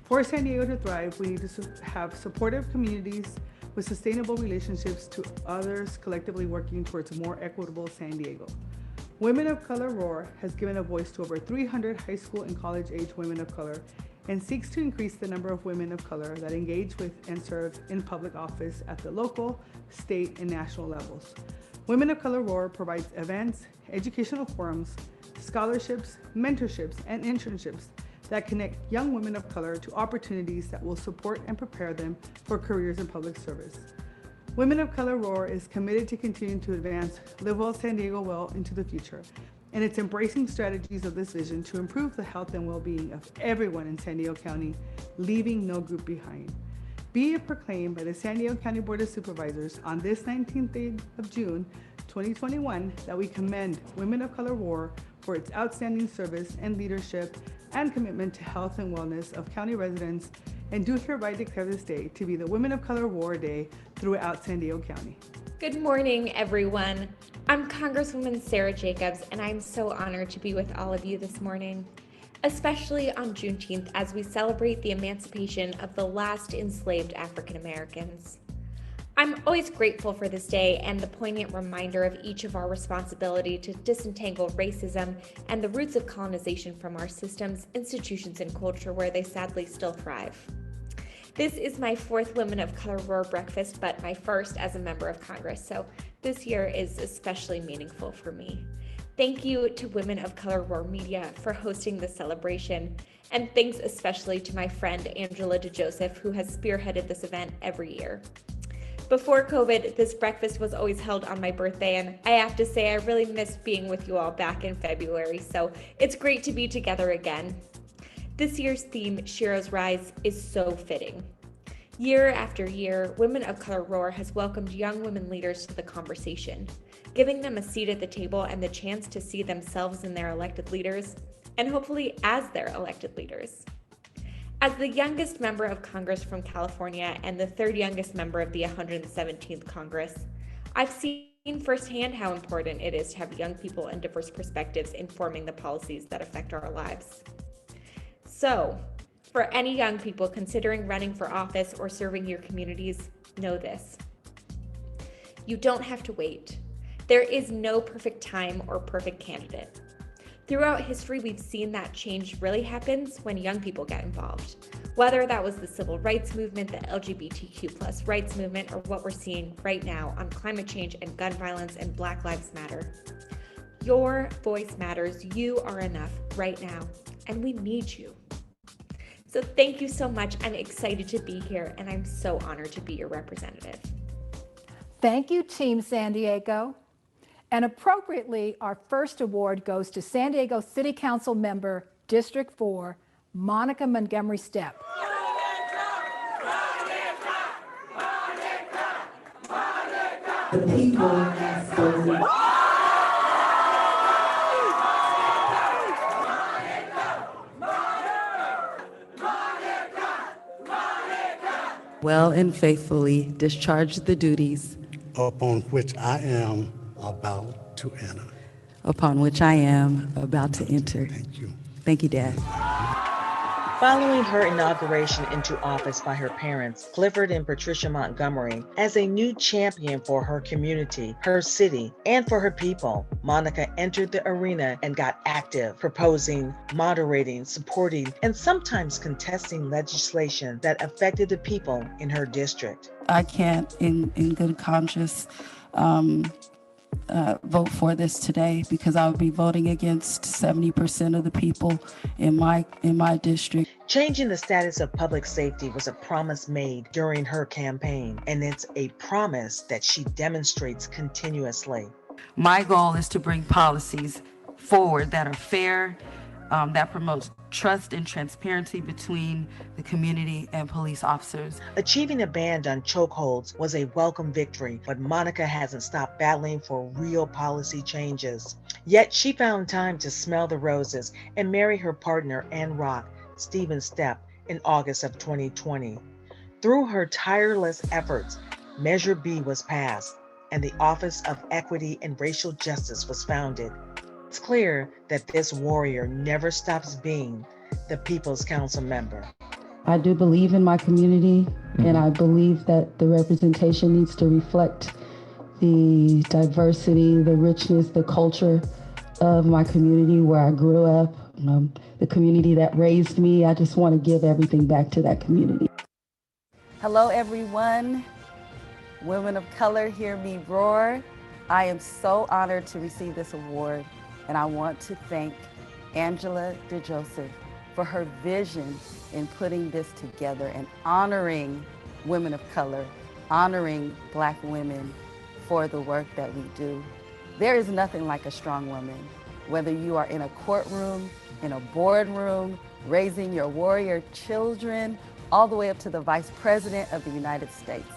For San Diego to thrive, we need to have supportive communities with sustainable relationships to others, collectively working towards a more equitable San Diego. Women of Color Roar has given a voice to over 300 high school and college-age women of color and seeks to increase the number of women of color that engage with and serve in public office at the local, state, and national levels. Women of Color Roar provides events, educational forums, scholarships, mentorships, and internships that connect young women of color to opportunities that will support and prepare them for careers in public service. Women of Color Roar is committed to continuing to advance Live Well San Diego well into the future, and it's embracing strategies of this vision to improve the health and well-being of everyone in San Diego County, leaving no group behind. Be it proclaimed by the San Diego County Board of Supervisors on this 19th day of June 2021 that we commend Women of Color Roar for its outstanding service and leadership and commitment to health and wellness of county residents, and do hereby declare this day to be the Women of Color Roar Day throughout San Diego County. Good morning, everyone. I'm Congresswoman Sarah Jacobs, and I'm so honored to be with all of you this morning, especially on Juneteenth as we celebrate the emancipation of the last enslaved African Americans. I'm always grateful for this day and the poignant reminder of each of our responsibility to disentangle racism and the roots of colonization from our systems, institutions, and culture where they sadly still thrive. This is my 4th Women of Color Roar breakfast, but my first as a member of Congress, so this year is especially meaningful for me. Thank you to Women of Color Roar Media for hosting this celebration, and thanks especially to my friend Angela DeJoseph, who has spearheaded this event every year. Before COVID, this breakfast was always held on my birthday, and I have to say I really missed being with you all back in February, so it's great to be together again. This year's theme, Shiro's Rise, is so fitting. Year after year, Women of Color Roar has welcomed young women leaders to the conversation, giving them a seat at the table and the chance to see themselves in their elected leaders, and hopefully as their elected leaders. As the youngest member of Congress from California and the third youngest member of the 117th Congress, I've seen firsthand how important it is to have young people and diverse perspectives informing the policies that affect our lives. So, for any young people considering running for office or serving your communities, know this. You don't have to wait. There is no perfect time or perfect candidate. Throughout history, we've seen that change really happens when young people get involved. Whether that was the civil rights movement, the LGBTQ+ rights movement, or what we're seeing right now on climate change and gun violence and Black Lives Matter. Your voice matters. You are enough right now, and we need you. So thank you so much. I'm excited to be here, and I'm so honored to be your representative. Thank you, Team San Diego. And appropriately, our first award goes to San Diego City Council member, District 4, Monica Montgomery Stepp. The people have spoken. Well and faithfully discharge the duties upon which I am about to enter. Upon which I am about to enter. Thank you. Thank you, Dad. Following her inauguration into office by her parents, Clifford and Patricia Montgomery, as a new champion for her community, her city, and for her people, Monica entered the arena and got active, proposing, moderating, supporting, and sometimes contesting legislation that affected the people in her district. I can't, in good conscience, vote for this today because I would be voting against 70% of the people in my district. Changing the status of public safety was a promise made during her campaign, and it's a promise that she demonstrates continuously. My goal is to bring policies forward that are fair, that promotes trust and transparency between the community and police officers. Achieving a ban on chokeholds was a welcome victory, but Monica hasn't stopped battling for real policy changes. Yet she found time to smell the roses and marry her partner and rock, Stephen Stepp, in August of 2020. Through her tireless efforts, Measure B was passed, and the Office of Equity and Racial Justice was founded. It's clear that this warrior never stops being the People's Council member. I do believe in my community, and I believe that the representation needs to reflect the diversity, the richness, the culture of my community where I grew up, the community that raised me. I just want to give everything back to that community. Hello, everyone. Women of color, hear me roar. I am so honored to receive this award, and I want to thank Angela DeJoseph for her vision in putting this together and honoring women of color, honoring Black women for the work that we do. There is nothing like a strong woman, whether you are in a courtroom, in a boardroom, raising your warrior children, all the way up to the Vice President of the United States.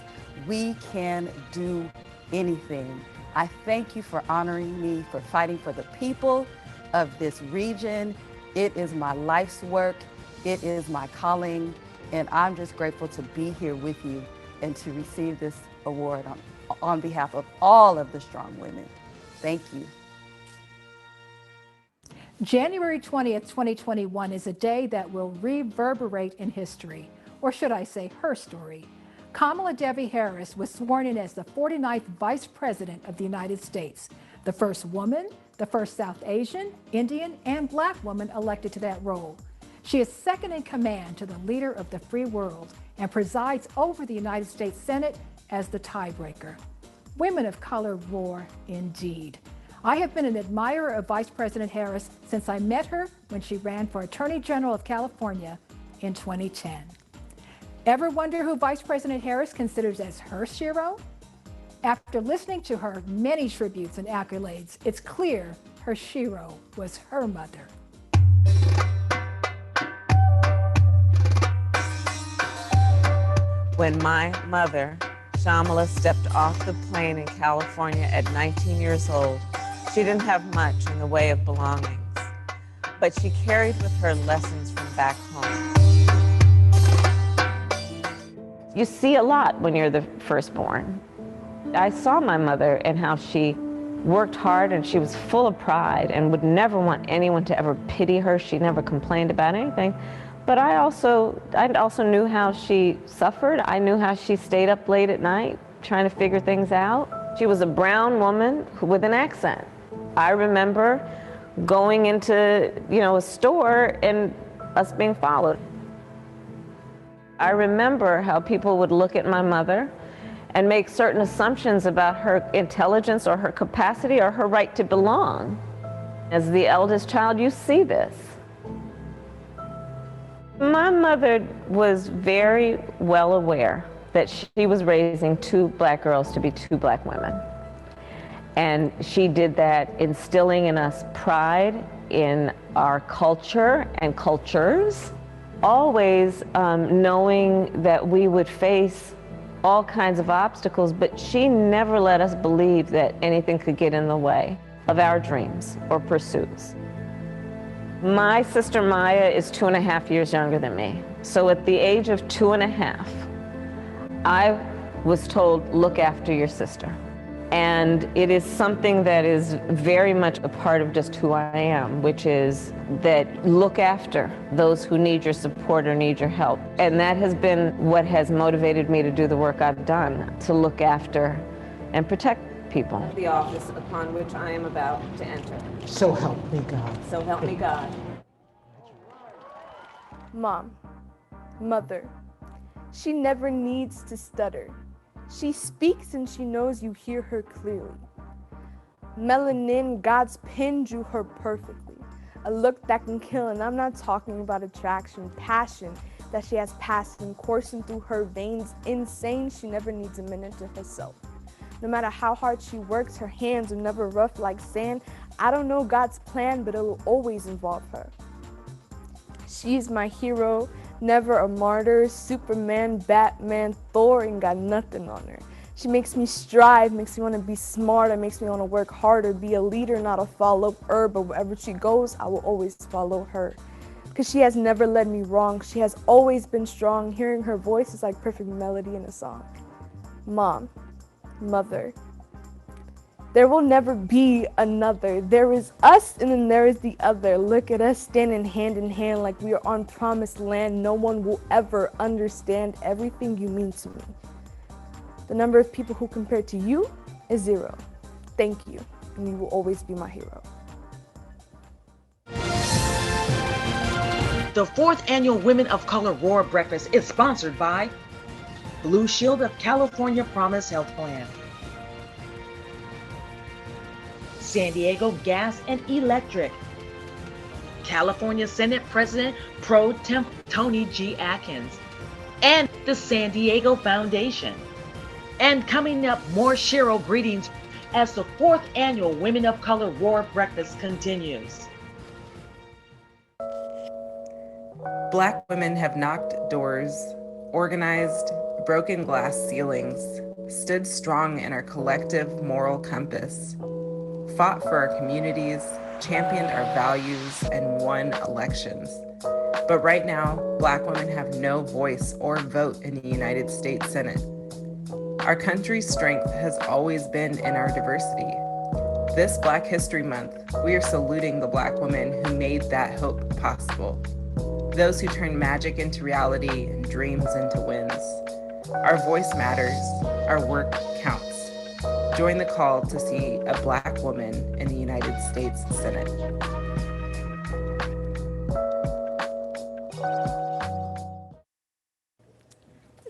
We can do anything. I thank you for honoring me, for fighting for the people of this region. It is my life's work. It is my calling. And I'm just grateful to be here with you and to receive this award on behalf of all of the strong women. Thank you. January 20th, 2021 is a day that will reverberate in history, or should I say her story. Kamala Devi Harris was sworn in as the 49th Vice President of the United States, the first woman, the first South Asian, Indian, and Black woman elected to that role. She is second in command to the leader of the free world and presides over the United States Senate as the tiebreaker. Women of color roar indeed. I have been an admirer of Vice President Harris since I met her when she ran for Attorney General of California in 2010. Ever wonder who Vice President Harris considers as her hero? After listening to her many tributes and accolades, it's clear her hero was her mother. When my mother, Shamala, stepped off the plane in California at 19 years old, she didn't have much in the way of belongings, but she carried with her lessons from back home. You see a lot when you're the firstborn. I saw my mother and how she worked hard, and she was full of pride and would never want anyone to ever pity her. She never complained about anything. But I also knew how she suffered. I knew how she stayed up late at night trying to figure things out. She was a brown woman with an accent. I remember going into, a store and us being followed. I remember how people would look at my mother and make certain assumptions about her intelligence or her capacity or her right to belong. As the eldest child, you see this. My mother was very well aware that she was raising 2 black girls to be 2 black women. And she did that instilling in us pride in our culture and cultures, always knowing that we would face all kinds of obstacles, but she never let us believe that anything could get in the way of our dreams or pursuits. My sister Maya is 2.5 years younger than me. So at the age of 2.5, I was told, look after your sister. And it is something that is very much a part of just who I am, which is that look after those who need your support or need your help. And that has been what has motivated me to do the work I've done, to look after and protect people. The office upon which I am about to enter. So help me God. So help me God. Mom, mother, she never needs to stutter. She speaks and she knows you hear her clearly. Melanin, God's pin drew her perfectly. A look that can kill, and I'm not talking about attraction, passion that she has passing, coursing through her veins, insane, she never needs a minute to herself. No matter how hard she works, her hands are never rough like sand. I don't know God's plan, but it will always involve her. She's my hero, never a martyr, Superman, Batman, Thor, ain't got nothing on her. She makes me strive, makes me want to be smarter, makes me want to work harder, be a leader, not a follower, but wherever she goes, I will always follow her. Because she has never led me wrong, she has always been strong, hearing her voice is like perfect melody in a song. Mom, mother, there will never be another. There is us and then there is the other. Look at us standing hand in hand like we are on promised land. No one will ever understand everything you mean to me. The number of people who compare to you is 0. Thank you, and you will always be my hero. The 4th Annual Women of Color Roar Breakfast is sponsored by Blue Shield of California Promise Health Plan, San Diego Gas and Electric, California Senate President Pro Temp Tony G. Atkins, and the San Diego Foundation. And coming up, more Cheryl greetings as the 4th Annual Women of Color Roar Breakfast continues. Black women have knocked doors, organized, broken glass ceilings, stood strong in our collective moral compass, fought for our communities, championed our values, and won elections. But right now, Black women have no voice or vote in the United States Senate. Our country's strength has always been in our diversity. This Black History Month, we are saluting the Black women who made that hope possible. Those who turn magic into reality and dreams into wins. Our voice matters, our work counts. Join the call to see a Black woman in the United States Senate.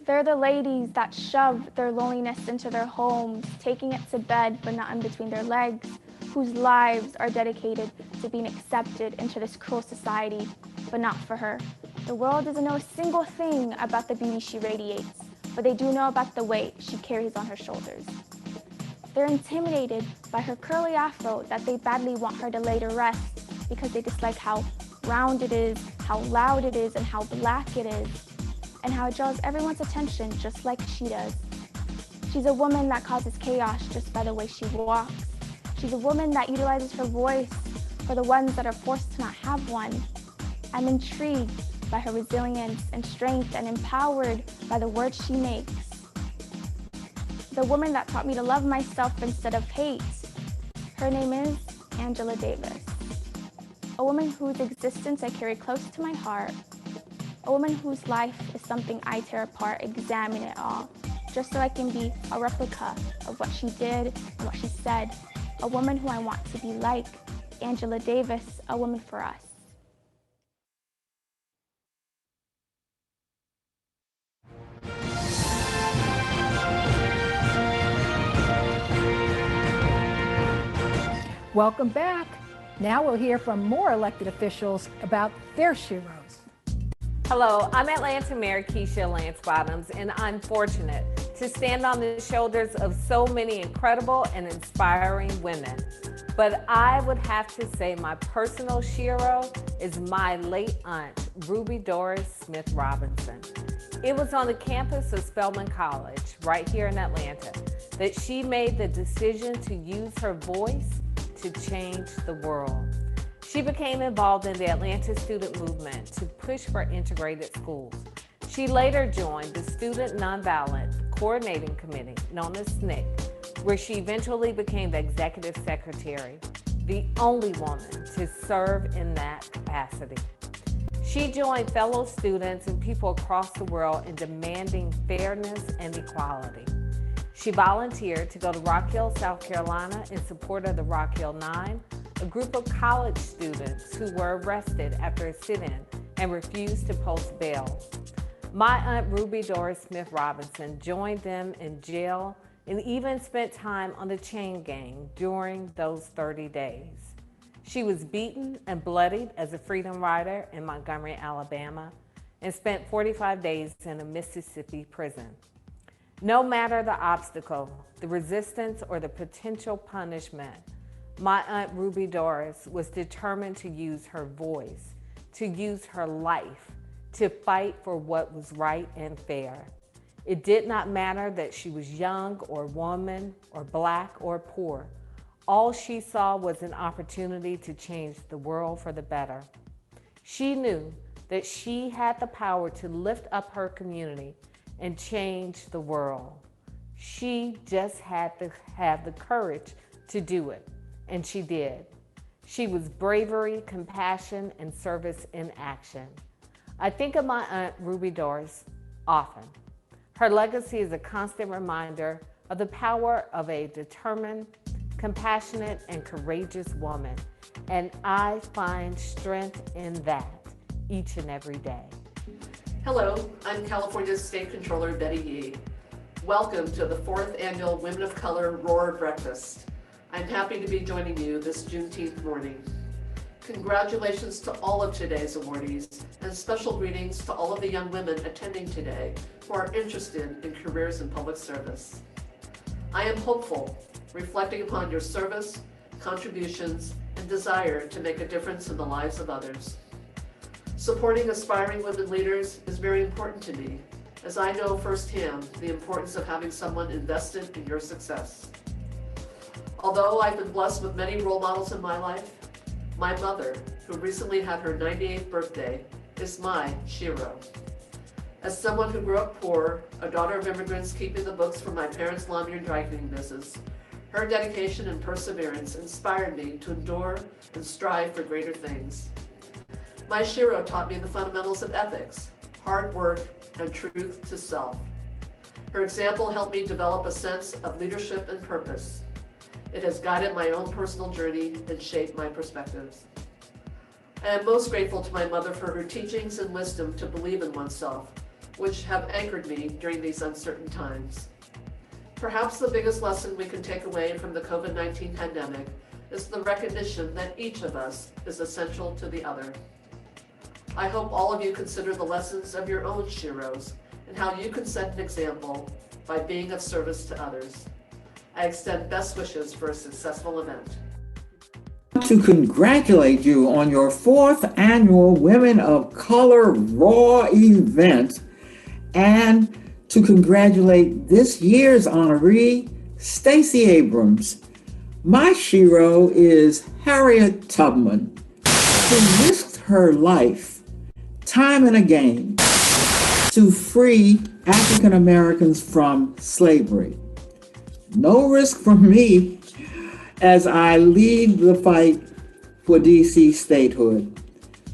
They're the ladies that shove their loneliness into their homes, taking it to bed but not in between their legs, whose lives are dedicated to being accepted into this cruel society, but not for her. The world doesn't know a single thing about the beauty she radiates, but they do know about the weight she carries on her shoulders. They're intimidated by her curly afro that they badly want her to lay to rest because they dislike how round it is, how loud it is, and how black it is, and how it draws everyone's attention just like she does. She's a woman that causes chaos just by the way she walks. She's a woman that utilizes her voice for the ones that are forced to not have one. I'm intrigued by her resilience and strength and empowered by the words she makes. The woman that taught me to love myself instead of hate. Her name is Angela Davis. A woman whose existence I carry close to my heart. A woman whose life is something I tear apart, examine it all, just so I can be a replica of what she did and what she said. A woman who I want to be like. Angela Davis, a woman for us. Welcome back. Now we'll hear from more elected officials about their sheroes. Hello, I'm Atlanta Mayor Keisha Lance Bottoms, and I'm fortunate to stand on the shoulders of so many incredible and inspiring women. But I would have to say my personal shero is my late aunt, Ruby Doris Smith Robinson. It was on the campus of Spelman College, right here in Atlanta, that she made the decision to use her voice to change the world. She became involved in the Atlanta student movement to push for integrated schools. She later joined the Student Nonviolent Coordinating Committee, known as SNCC, where she eventually became the executive secretary, the only woman to serve in that capacity. She joined fellow students and people across the world in demanding fairness and equality. She volunteered to go to Rock Hill, South Carolina in support of the Rock Hill 9, a group of college students who were arrested after a sit-in and refused to post bail. My aunt Ruby Doris Smith Robinson joined them in jail and even spent time on the chain gang during those 30 days. She was beaten and bloodied as a freedom rider in Montgomery, Alabama, and spent 45 days in a Mississippi prison. No matter the obstacle, the resistance, or the potential punishment, my aunt Ruby Doris was determined to use her voice, to use her life, to fight for what was right and fair. It did not matter that she was young or woman or black or poor. All she saw was an opportunity to change the world for the better. She knew that she had the power to lift up her community and change the world. She just had to have the courage to do it, and she did. She was bravery, compassion, and service in action. I think of my aunt Ruby Doris often. Her legacy is a constant reminder of the power of a determined, compassionate, and courageous woman, and I find strength in that each and every day. Hello, I'm California State Controller Betty Yee. Welcome to the 4th Annual Women of Color Roar Breakfast. I'm happy to be joining you this Juneteenth morning. Congratulations to all of today's awardees, and special greetings to all of the young women attending today who are interested in careers in public service. I am hopeful, reflecting upon your service, contributions, and desire to make a difference in the lives of others. Supporting aspiring women leaders is very important to me, as I know firsthand the importance of having someone invested in your success. Although I've been blessed with many role models in my life, my mother, who recently had her 98th birthday, is my shero. As someone who grew up poor, a daughter of immigrants keeping the books for my parents' laundry and dry cleaning business, her dedication and perseverance inspired me to endure and strive for greater things. My shero taught me the fundamentals of ethics, hard work, and truth to self. Her example helped me develop a sense of leadership and purpose. It has guided my own personal journey and shaped my perspectives. I am most grateful to my mother for her teachings and wisdom to believe in oneself, which have anchored me during these uncertain times. Perhaps the biggest lesson we can take away from the COVID-19 pandemic is the recognition that each of us is essential to the other. I hope all of you consider the lessons of your own sheroes and how you can set an example by being of service to others. I extend best wishes for a successful event. To congratulate you on your 4th annual Women of Color Roar event and to congratulate this year's honoree, Stacey Abrams. My shero is Harriet Tubman, who risked her life time and again to free African Americans from slavery. No risk for me as I lead the fight for DC statehood.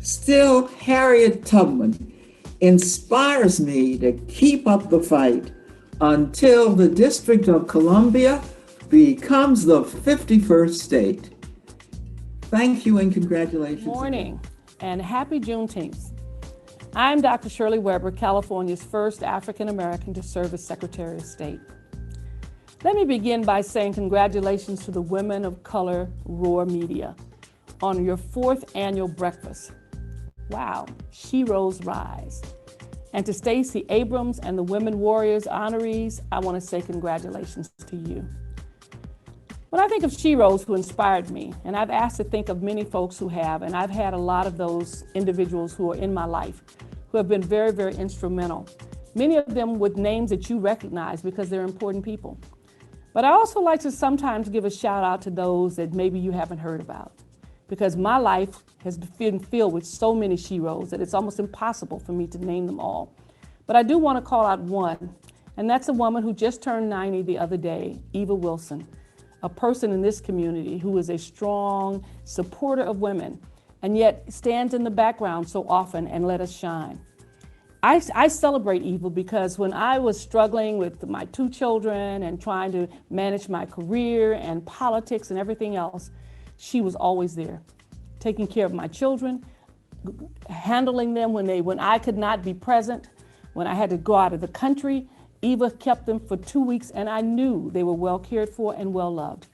Still, Harriet Tubman inspires me to keep up the fight until the District of Columbia becomes the 51st state. Thank you and congratulations. Good morning and happy Juneteenth. I'm Dr. Shirley Weber, California's first African American to serve as Secretary of State. Let me begin by saying congratulations to the Women of Color Roar Media on your 4th annual breakfast. Wow, sheroes rise. And to Stacey Abrams and the Women Warriors honorees, I want to say congratulations to you. When I think of sheroes who inspired me, and I've asked to think of many folks who have, and I've had a lot of those individuals who are in my life who have been very, very instrumental. Many of them with names that you recognize because they're important people. But I also like to sometimes give a shout out to those that maybe you haven't heard about, because my life has been filled with so many sheroes that it's almost impossible for me to name them all. But I do want to call out one, and that's a woman who just turned 90 the other day, Eva Wilson, a person in this community who is a strong supporter of women and yet stands in the background so often and let us shine. I celebrate Eva because when I was struggling with my 2 children and trying to manage my career and politics and everything else, she was always there, taking care of my children, handling them when I could not be present, when I had to go out of the country. Eva kept them for 2 weeks and I knew they were well cared for and well loved.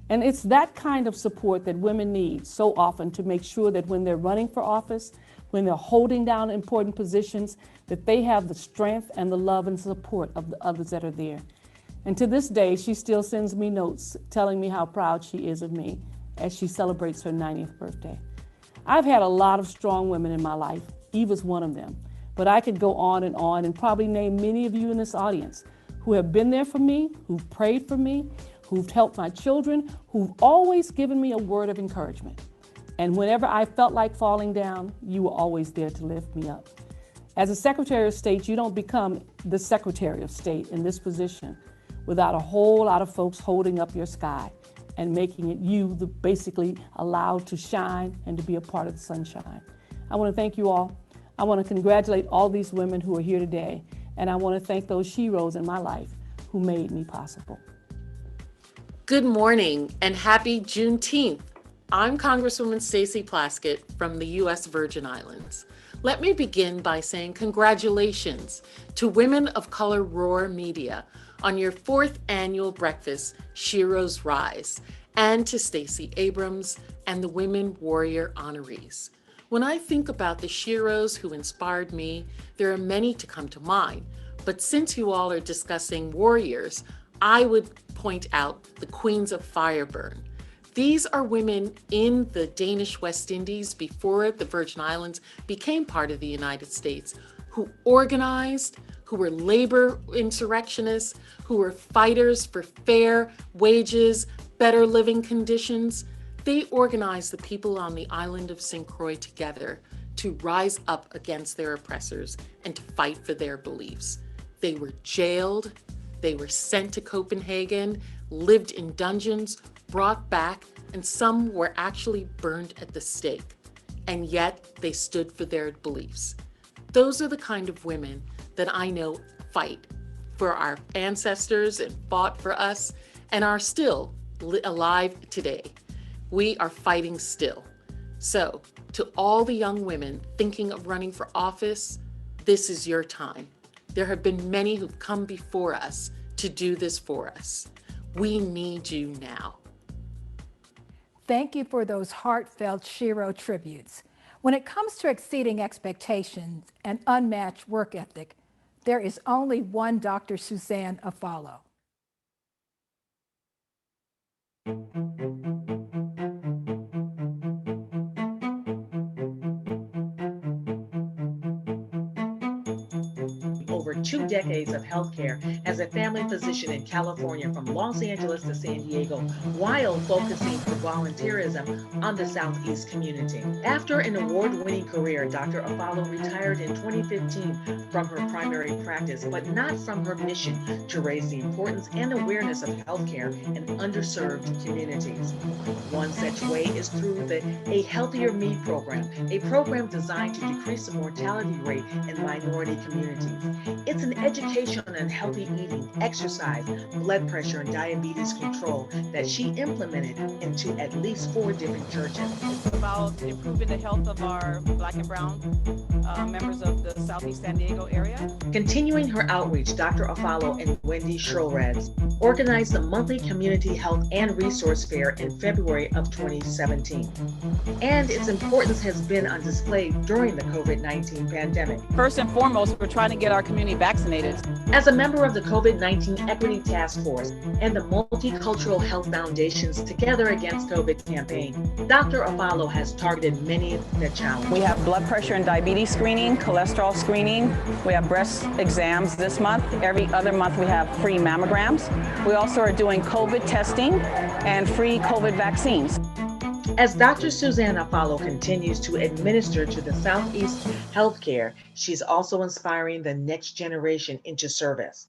And it's that kind of support that women need so often to make sure that when they're running for office, when they're holding down important positions, that they have the strength and the love and support of the others that are there. And to this day, she still sends me notes telling me how proud she is of me as she celebrates her 90th birthday. I've had a lot of strong women in my life. Eva's one of them. But I could go on and probably name many of you in this audience who have been there for me, who've prayed for me, who've helped my children, who've always given me a word of encouragement. And whenever I felt like falling down, you were always there to lift me up. As a Secretary of State, you don't become the Secretary of State in this position without a whole lot of folks holding up your sky and making it you basically allowed to shine and to be a part of the sunshine. I want to thank you all. I want to congratulate all these women who are here today, and I want to thank those sheroes in my life who made me possible. Good morning and happy Juneteenth. I'm Congresswoman Stacey Plaskett from the U.S. Virgin Islands. Let me begin by saying congratulations to Women of Color Roar Media on your 4th annual breakfast, Sheroes Rise, and to Stacey Abrams and the Women Warrior honorees. When I think about the sheroes who inspired me, there are many to come to mind, but since you all are discussing warriors, I would point out the Queens of Fireburn. These are women in the Danish West Indies before the Virgin Islands became part of the United States, who organized, who were labor insurrectionists, who were fighters for fair wages, better living conditions. They organized the people on the island of St. Croix together to rise up against their oppressors and to fight for their beliefs. They were jailed, they were sent to Copenhagen, lived in dungeons, brought back, and some were actually burned at the stake. And yet they stood for their beliefs. Those are the kind of women that I know fight for our ancestors and fought for us and are still alive today. We are fighting still. So to all the young women thinking of running for office, this is your time. There have been many who've come before us to do this for us. We need you now. Thank you for those heartfelt Shiro tributes. When it comes to exceeding expectations and unmatched work ethic, there is only one Dr. Suzanne Afalo. Over 2 decades of healthcare as a family physician in California from Los Angeles to San Diego, while focusing for volunteerism on the Southeast community. After an award-winning career, Dr. Afalo retired in 2015 from her primary practice, but not from her mission to raise the importance and awareness of healthcare in underserved communities. One such way is through the A Healthier Me program, a program designed to decrease the mortality rate in minority communities. It's an education on healthy eating, exercise, blood pressure, and diabetes control that she implemented into at least 4 different churches. It's about improving the health of our Black and brown members of the Southeast San Diego area. Continuing her outreach, Dr. Afalo and Wendy Schroeder's organized the monthly Community Health and Resource Fair in February of 2017. And its importance has been on display during the COVID-19 pandemic. First and foremost, we're trying to get our community vaccinated. As a member of the COVID-19 Equity Task Force and the Multicultural Health Foundation's Together Against COVID campaign, Dr. Afalo has targeted many that challenge. We have blood pressure and diabetes screening, cholesterol screening. We have breast exams this month. Every other month we have free mammograms. We also are doing COVID testing and free COVID vaccines. As Dr. Suzanne Afalo continues to administer to the Southeast healthcare, she's also inspiring the next generation into service.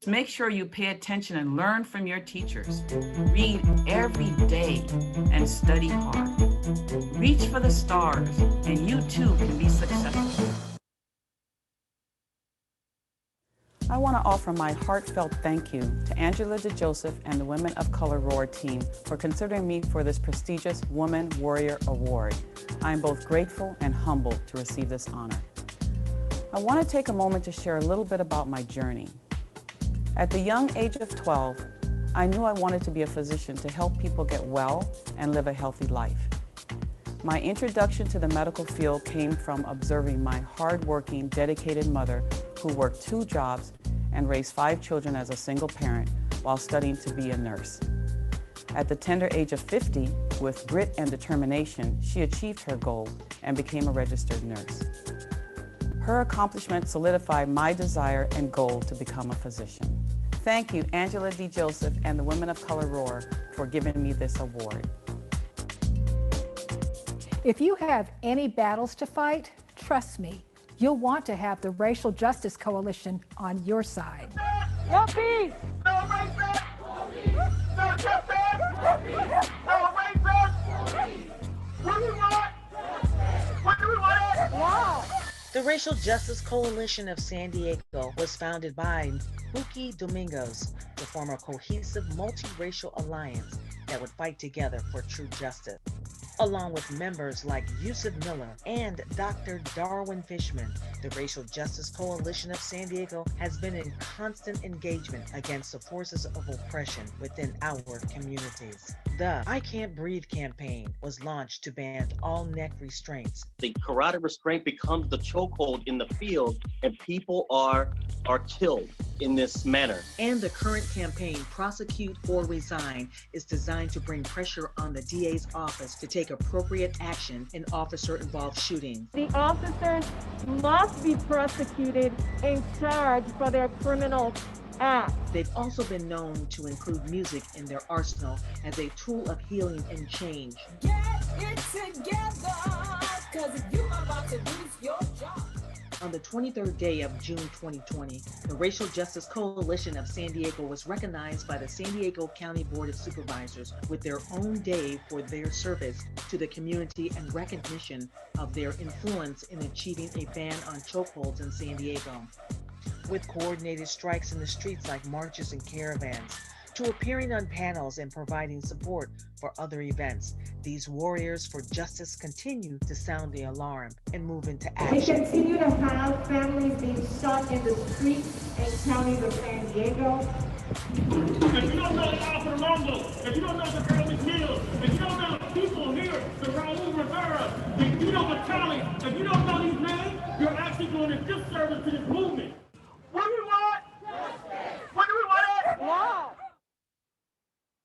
Make sure you pay attention and learn from your teachers. Read every day and study hard. Reach for the stars, and you too can be successful. I want to offer my heartfelt thank you to Angela DeJoseph and the Women of Color Roar team for considering me for this prestigious Woman Warrior Award. I am both grateful and humbled to receive this honor. I want to take a moment to share a little bit about my journey. At the young age of 12, I knew I wanted to be a physician to help people get well and live a healthy life. My introduction to the medical field came from observing my hardworking, dedicated mother who worked 2 jobs and raised 5 children as a single parent while studying to be a nurse. At the tender age of 50, with grit and determination, she achieved her goal and became a registered nurse. Her accomplishment solidified my desire and goal to become a physician. Thank you, Angela DeJoseph and the Women of Color Roar, for giving me this award. If you have any battles to fight, trust me, you'll want to have the Racial Justice Coalition on your side. No peace! No racist! No justice! No racist! What do we want? What do we want? Wow! The Racial Justice Coalition of San Diego was founded by Buki Domingos to form a cohesive multiracial alliance that would fight together for true justice. Along with members like Yusuf Miller and Dr. Darwin Fishman, the Racial Justice Coalition of San Diego has been in constant engagement against the forces of oppression within our communities. The I Can't Breathe campaign was launched to ban all neck restraints. The carotid restraint becomes the chokehold in the field, and people are killed in this manner. And the current campaign, Prosecute or Resign, is designed to bring pressure on the DA's office to take appropriate action in officer-involved shootings. The officers must be prosecuted and charged for their criminal acts. They've also been known to include music in their arsenal as a tool of healing and change. Get it together, because if you're about to lose your job. On the 23rd day of June 2020, the Racial Justice Coalition of San Diego was recognized by the San Diego County Board of Supervisors with their own day for their service to the community and recognition of their influence in achieving a ban on chokeholds in San Diego. With coordinated strikes in the streets like marches and caravans, to appearing on panels and providing support for other events, these warriors for justice continue to sound the alarm and move into action. We continue to have families being shot in the streets 8 counties of San Diego. If you don't know the Alfred Longo, if you don't know the girl McNeil, if you don't know the people here, the Raul Rivera, the Guido Vitale, if you don't know these names, you're actually doing a disservice to this movement. What do we want? What do we want? Wow.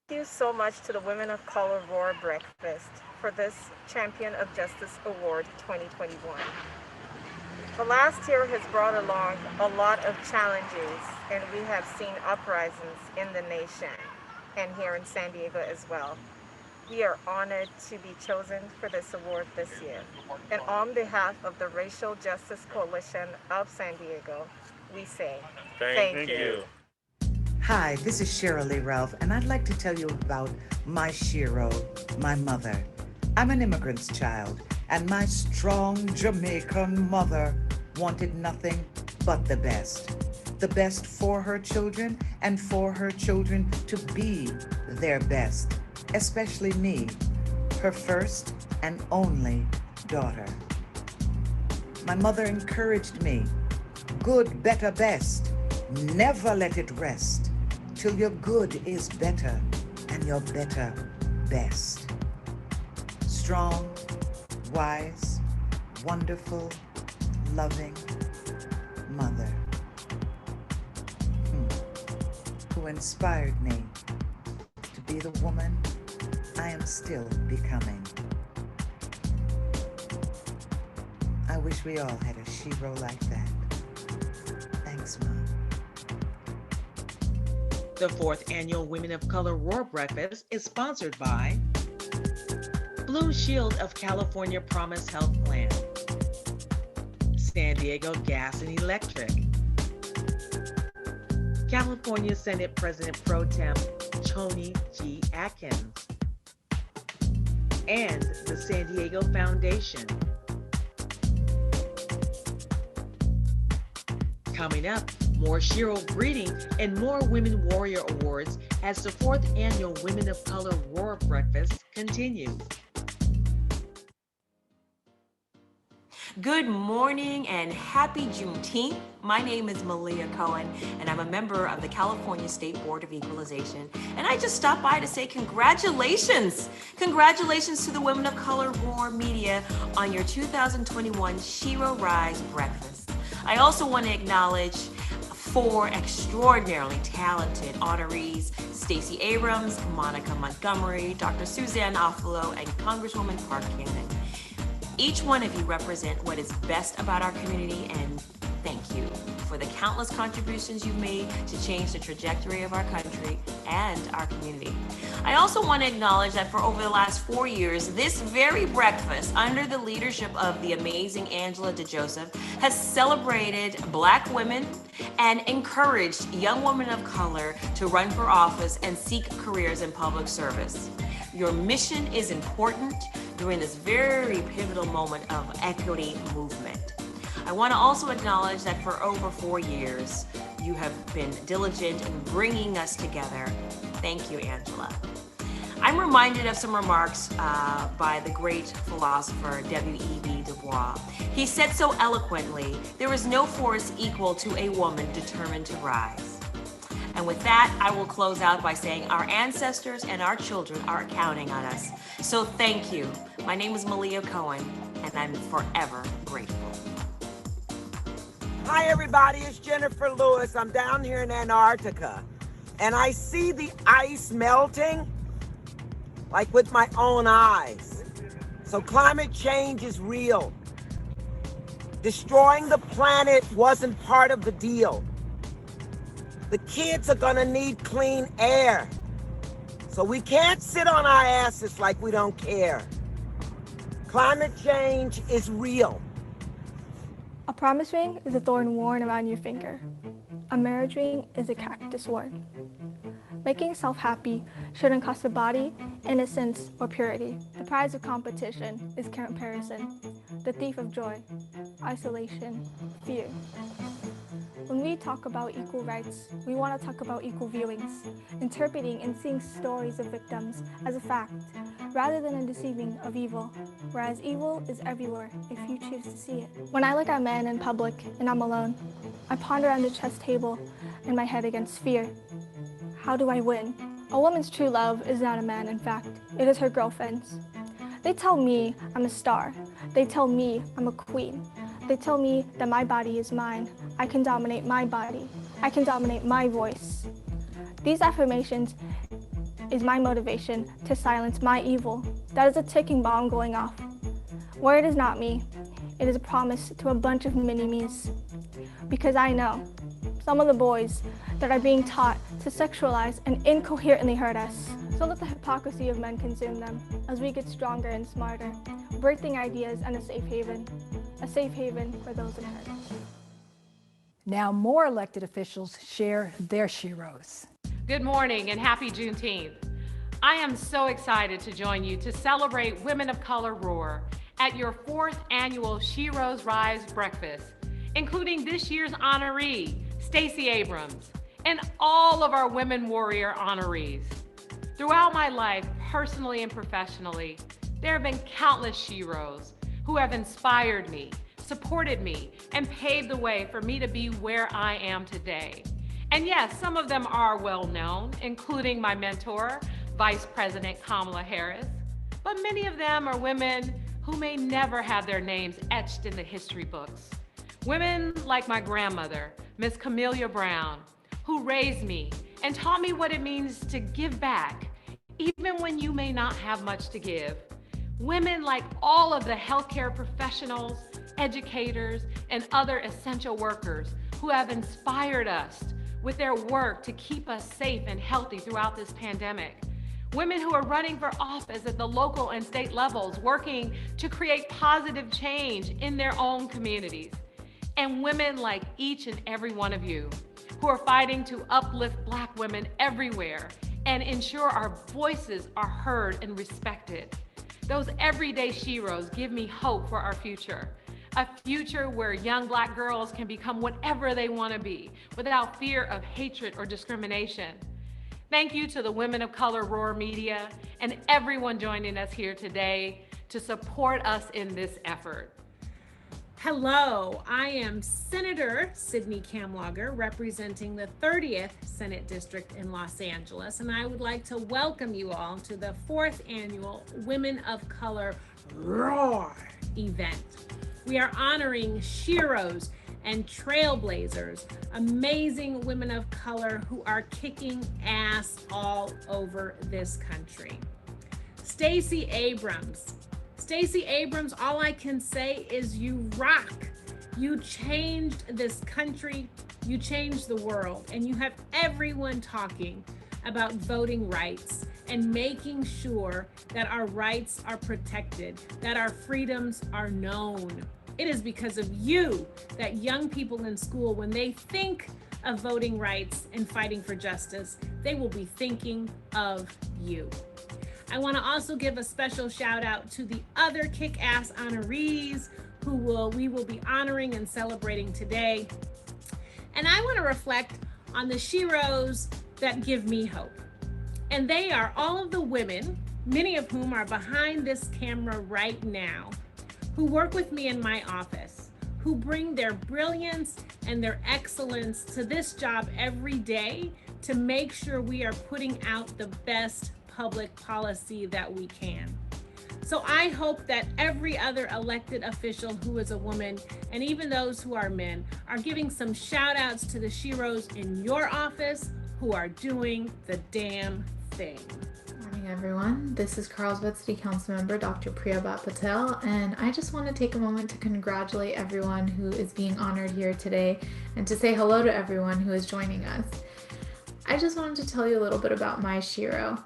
Thank you so much to the Women of Color Roar Breakfast for this Champion of Justice Award 2021. The last year has brought along a lot of challenges, and we have seen uprisings in the nation and here in San Diego as well. We are honored to be chosen for this award this year. And on behalf of the Racial Justice Coalition of San Diego, we say thank you. Hi, this is Cheryl Lee Ralph, and I'd like to tell you about my Shiro, my mother. I'm an immigrant's child, and my strong Jamaican mother wanted nothing but the best. The best for her children, and for her children to be their best, especially me, her first and only daughter. My mother encouraged me, good, better, best. Never let it rest till your good is better and your better best. Strong, wise, wonderful, loving mother who inspired me to be the woman I am still becoming. I wish we all had a Shiro like that. Thanks, Mom. The 4th Annual Women of Color Roar Breakfast is sponsored by Blue Shield of California Promise Health Plan, San Diego Gas and Electric, California Senate President Pro Tem Tony G. Atkins, and the San Diego Foundation. Coming up, more Shiro greeting and more Women Warrior Awards as the 4th Annual Women of Color Roar Breakfast continues. Good morning and happy Juneteenth. My name is Malia Cohen, and I'm a member of the California State Board of Equalization. And I just stopped by to say congratulations. Congratulations to the Women of Color Roar Media on your 2021 Shiro Rise Breakfast. I also want to acknowledge 4 extraordinarily talented honorees, Stacey Abrams, Monica Montgomery, Dr. Suzanne Offalo, and Congresswoman Park Cannon. Each one of you represent what is best about our community, and thank you for the countless contributions you've made to change the trajectory of our country and our community. I also want to acknowledge that for over the last 4 years, this very breakfast, under the leadership of the amazing Angela DeJoseph, has celebrated Black women and encouraged young women of color to run for office and seek careers in public service. Your mission is important during this very pivotal moment of equity movement. I want to also acknowledge that for over 4 years, you have been diligent in bringing us together. Thank you, Angela. I'm reminded of some remarks by the great philosopher W.E.B. Du Bois. He said so eloquently, "There is no force equal to a woman determined to rise." And with that, I will close out by saying our ancestors and our children are counting on us. So thank you. My name is Malia Cohen, and I'm forever grateful. Hi, everybody. It's Jennifer Lewis. I'm down here in Antarctica, and I see the ice melting, like with my own eyes. So climate change is real. Destroying the planet wasn't part of the deal. The kids are gonna need clean air. So we can't sit on our asses like we don't care. Climate change is real. A promise ring is a thorn worn around your finger. A marriage ring is a cactus worn. Making yourself happy shouldn't cost the body, innocence, or purity. The prize of competition is comparison. The thief of joy, isolation, fear. When we talk about equal rights, we want to talk about equal viewings, interpreting and seeing stories of victims as a fact, rather than a deceiving of evil, whereas evil is everywhere if you choose to see it. When I look at men in public and I'm alone, I ponder on the chess table in my head against fear. How do I win? A woman's true love is not a man, in fact, it is her girlfriend's. They tell me I'm a star. They tell me I'm a queen. They tell me that my body is mine. I can dominate my body. I can dominate my voice. These affirmations is my motivation to silence my evil. That is a ticking bomb going off. Where it is not me, it is a promise to a bunch of mini-me's. Because I know some of the boys that are being taught to sexualize and incoherently hurt us. So let the hypocrisy of men consume them as we get stronger and smarter, birthing ideas and a safe haven for those in hurt. Now more elected officials share their sheroes. Good morning and happy Juneteenth. I am so excited to join you to celebrate Women of Color Roar at your 4th annual Sheroes Rise breakfast, including this year's honoree, Stacey Abrams, and all of our Women Warrior honorees. Throughout my life, personally and professionally, there have been countless sheroes who have inspired me, supported me, and paved the way for me to be where I am today. And yes, some of them are well known, including my mentor, Vice President Kamala Harris, but many of them are women who may never have their names etched in the history books. Women like my grandmother, Miss Camellia Brown, who raised me and taught me what it means to give back, even when you may not have much to give. Women like all of the healthcare professionals, educators, and other essential workers who have inspired us with their work to keep us safe and healthy throughout this pandemic. Women who are running for office at the local and state levels, working to create positive change in their own communities. And women like each and every one of you who are fighting to uplift Black women everywhere and ensure our voices are heard and respected. Those everyday sheroes give me hope for our future. A future where young Black girls can become whatever they want to be without fear of hatred or discrimination. Thank you to the Women of Color Roar Media and everyone joining us here today to support us in this effort. Hello, I am Senator Sydney Kamlager, representing the 30th Senate District in Los Angeles, and I would like to welcome you all to the 4th annual Women of Color Roar event. We are honoring sheroes and trailblazers, amazing women of color who are kicking ass all over this country. Stacey Abrams, all I can say is you rock. You changed this country, you changed the world, and you have everyone talking about voting rights and making sure that our rights are protected, that our freedoms are known. It is because of you that young people in school, when they think of voting rights and fighting for justice, they will be thinking of you. I want to also give a special shout out to the other kick-ass honorees who we will be honoring and celebrating today. And I want to reflect on the sheroes that give me hope. And they are all of the women, many of whom are behind this camera right now, who work with me in my office, who bring their brilliance and their excellence to this job every day to make sure we are putting out the best public policy that we can. So I hope that every other elected official who is a woman, and even those who are men, are giving some shout outs to the sheroes in your office who are doing the damn thing. Good morning, everyone. This is Carlsbad City Council Member Dr. Priyabat Patel, and I just want to take a moment to congratulate everyone who is being honored here today and to say hello to everyone who is joining us. I just wanted to tell you a little bit about my shero.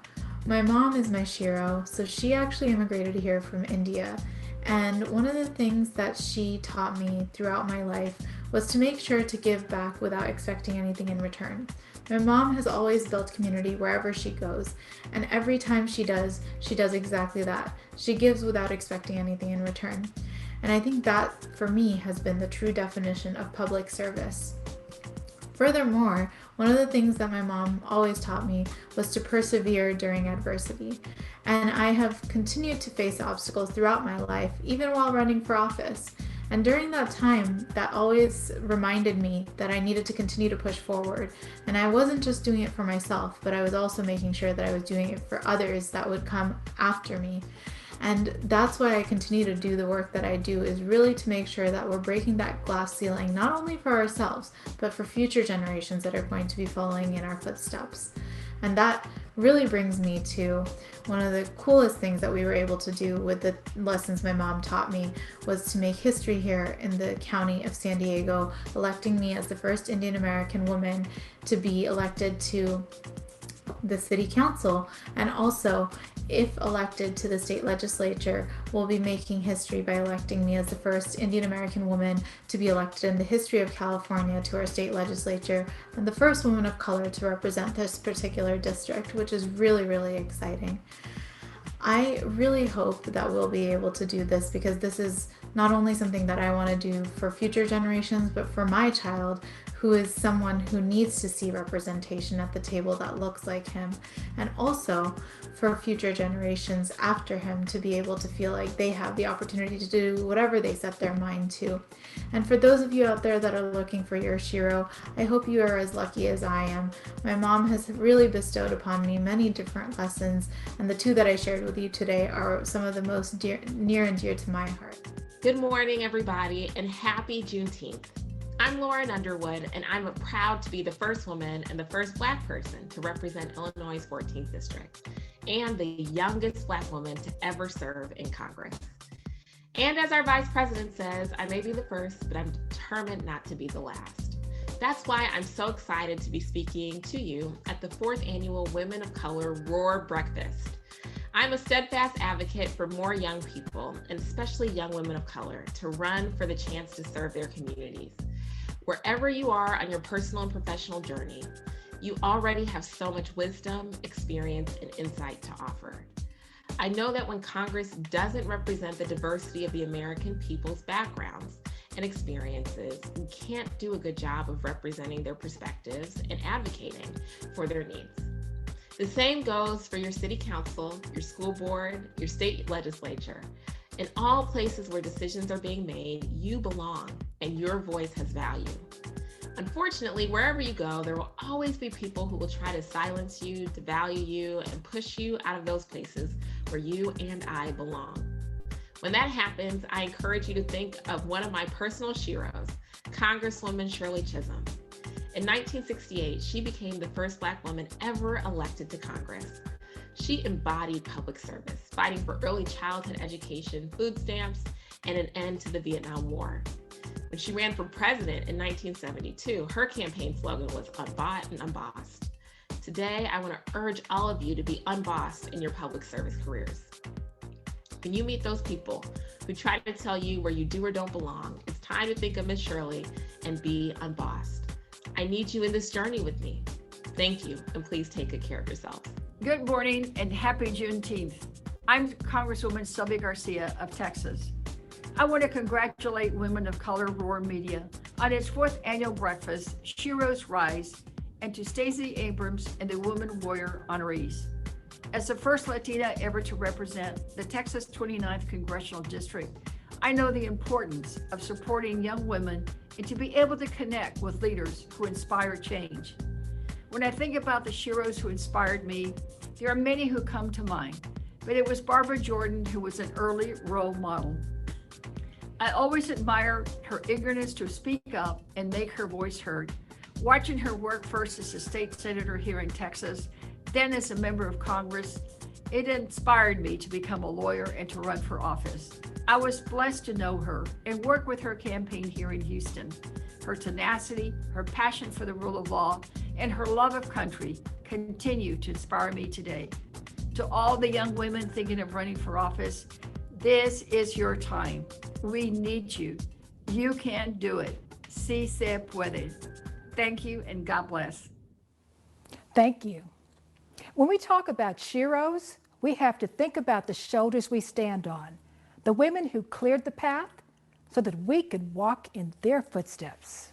My mom is my shero, so she actually immigrated here from India, and one of the things that she taught me throughout my life was to make sure to give back without expecting anything in return. My mom has always built community wherever she goes, and every time she does exactly that. She gives without expecting anything in return. And I think that, for me, has been the true definition of public service. Furthermore, one of the things that my mom always taught me was to persevere during adversity. And I have continued to face obstacles throughout my life, even while running for office. And during that time, that always reminded me that I needed to continue to push forward. And I wasn't just doing it for myself, but I was also making sure that I was doing it for others that would come after me. And that's why I continue to do the work that I do, is really to make sure that we're breaking that glass ceiling, not only for ourselves, but for future generations that are going to be following in our footsteps. And that really brings me to one of the coolest things that we were able to do with the lessons my mom taught me, was to make history here in the county of San Diego, electing me as the first Indian American woman to be elected to the city council. And also, if elected to the state legislature, will be making history by electing me as the first Indian American woman to be elected in the history of California to our state legislature, and the first woman of color to represent this particular district, which is really, really exciting. I really hope that we'll be able to do this, because this is not only something that I want to do for future generations, but for my child, who is someone who needs to see representation at the table that looks like him, and also for future generations after him to be able to feel like they have the opportunity to do whatever they set their mind to. And for those of you out there that are looking for your Shiro, I hope you are as lucky as I am. My mom has really bestowed upon me many different lessons, and the two that I shared with you today are some of the most near and dear to my heart. Good morning, everybody, and happy Juneteenth. I'm Lauren Underwood, and I'm proud to be the first woman and the first Black person to represent Illinois' 14th District, and the youngest Black woman to ever serve in Congress. And as our Vice President says, I may be the first, but I'm determined not to be the last. That's why I'm so excited to be speaking to you at the 4th Annual Women of Color Roar Breakfast. I'm a steadfast advocate for more young people, and especially young women of color, to run for the chance to serve their communities. Wherever you are on your personal and professional journey, you already have so much wisdom, experience, and insight to offer. I know that when Congress doesn't represent the diversity of the American people's backgrounds and experiences, we can't do a good job of representing their perspectives and advocating for their needs. The same goes for your city council, your school board, your state legislature. In all places where decisions are being made, you belong and your voice has value. Unfortunately, wherever you go, there will always be people who will try to silence you, devalue you, and push you out of those places where you and I belong. When that happens, I encourage you to think of one of my personal sheroes, Congresswoman Shirley Chisholm. In 1968, she became the first Black woman ever elected to Congress. She embodied public service, fighting for early childhood education, food stamps, and an end to the Vietnam War. When she ran for president in 1972, her campaign slogan was "Unbought and Unbossed." Today, I want to urge all of you to be unbossed in your public service careers. When you meet those people who try to tell you where you do or don't belong, it's time to think of Miss Shirley and be unbossed. I need you in this journey with me. Thank you, and please take good care of yourself. Good morning and happy Juneteenth. I'm Congresswoman Sylvia Garcia of Texas. I want to congratulate Women of Color Roar Media on its 4th annual breakfast, Sheroes Rise, and to Stacey Abrams and the Woman Warrior honorees. As the first Latina ever to represent the Texas 29th Congressional District, I know the importance of supporting young women and to be able to connect with leaders who inspire change. When I think about the Sheroes who inspired me, there are many who come to mind, but it was Barbara Jordan who was an early role model. I always admire her eagerness to speak up and make her voice heard. Watching her work first as a state senator here in Texas, then as a member of Congress, it inspired me to become a lawyer and to run for office. I was blessed to know her and work with her campaign here in Houston. Her tenacity, her passion for the rule of law, and her love of country continue to inspire me today. To all the young women thinking of running for office, this is your time. We need you. You can do it. Si se puede. Thank you and God bless. Thank you. When we talk about Sheroes, we have to think about the shoulders we stand on, the women who cleared the path so that we could walk in their footsteps.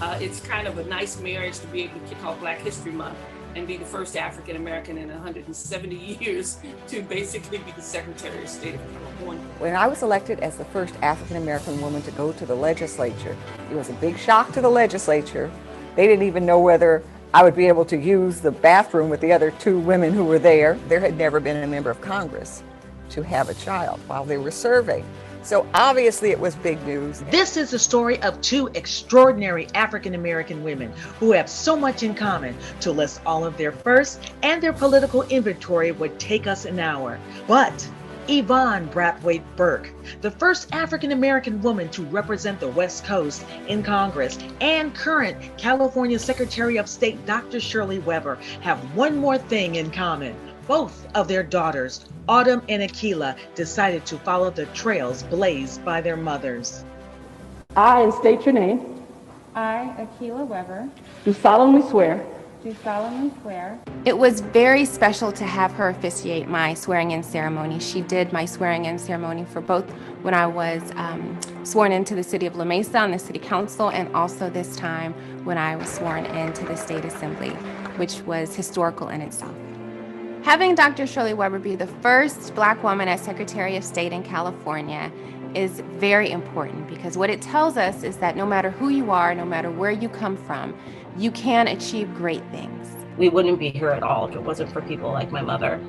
It's kind of a nice marriage to be able to kick off Black History Month and be the first African American in 170 years to basically be the Secretary of State of California. When I was elected as the first African American woman to go to the legislature, it was a big shock to the legislature. They didn't even know whether I would be able to use the bathroom with the other two women who were there. There had never been a member of Congress to have a child while they were serving. So obviously it was big news. This is the story of two extraordinary African American women who have so much in common. To list all of their firsts and their political inventory would take us an hour. But Yvonne Brathwaite Burke, the first African American woman to represent the West Coast in Congress, and current California Secretary of State Dr. Shirley Weber, have one more thing in common. Both of their daughters, Autumn and Akila, decided to follow the trails blazed by their mothers. I, and state your name, I, Akila Weber, do solemnly swear do solemnly swear. It was very special to have her officiate my swearing-in ceremony. She did my swearing-in ceremony for both when I was sworn into the city of La Mesa on the city council, and also this time when I was sworn into the state assembly, which was historical in itself. Having Dr. Shirley Weber be the first Black woman as Secretary of State in California is very important, because what it tells us is that no matter who you are, no matter where you come from, you can achieve great things. We wouldn't be here at all if it wasn't for people like my mother.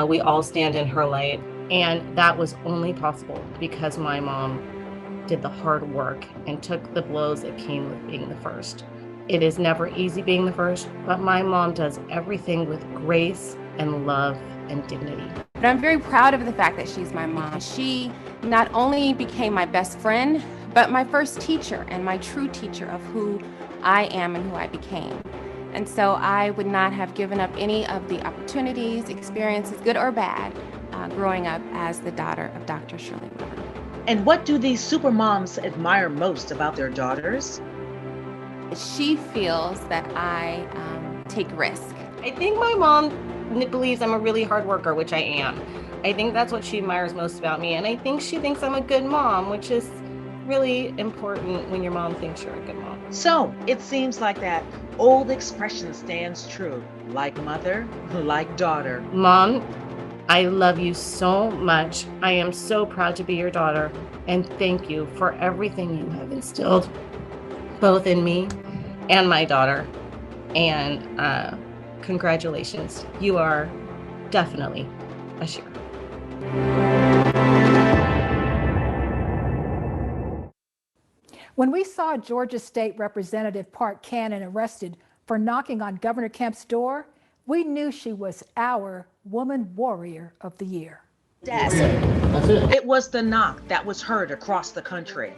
We all stand in her light, and that was only possible because my mom did the hard work and took the blows that came with being the first. It is never easy being the first, but my mom does everything with grace and love and dignity. But I'm very proud of the fact that she's my mom. She not only became my best friend, but my first teacher and my true teacher of who I am and who I became. And so I would not have given up any of the opportunities, experiences, good or bad, growing up as the daughter of Dr. Shirley Weber. And what do these super moms admire most about their daughters? She feels that I take risk. I think my mom believes I'm a really hard worker, which I am. I think that's what she admires most about me. And I think she thinks I'm a good mom, which is really important when your mom thinks you're a good mom. So it seems like that old expression stands true. Like mother, like daughter. Mom, I love you so much. I am so proud to be your daughter. And thank you for everything you have instilled, both in me and my daughter. And congratulations. You are definitely a Shira. When we saw Georgia State Representative Park Cannon arrested for knocking on Governor Kemp's door, we knew she was our Woman Warrior of the Year. It was the knock that was heard across the country.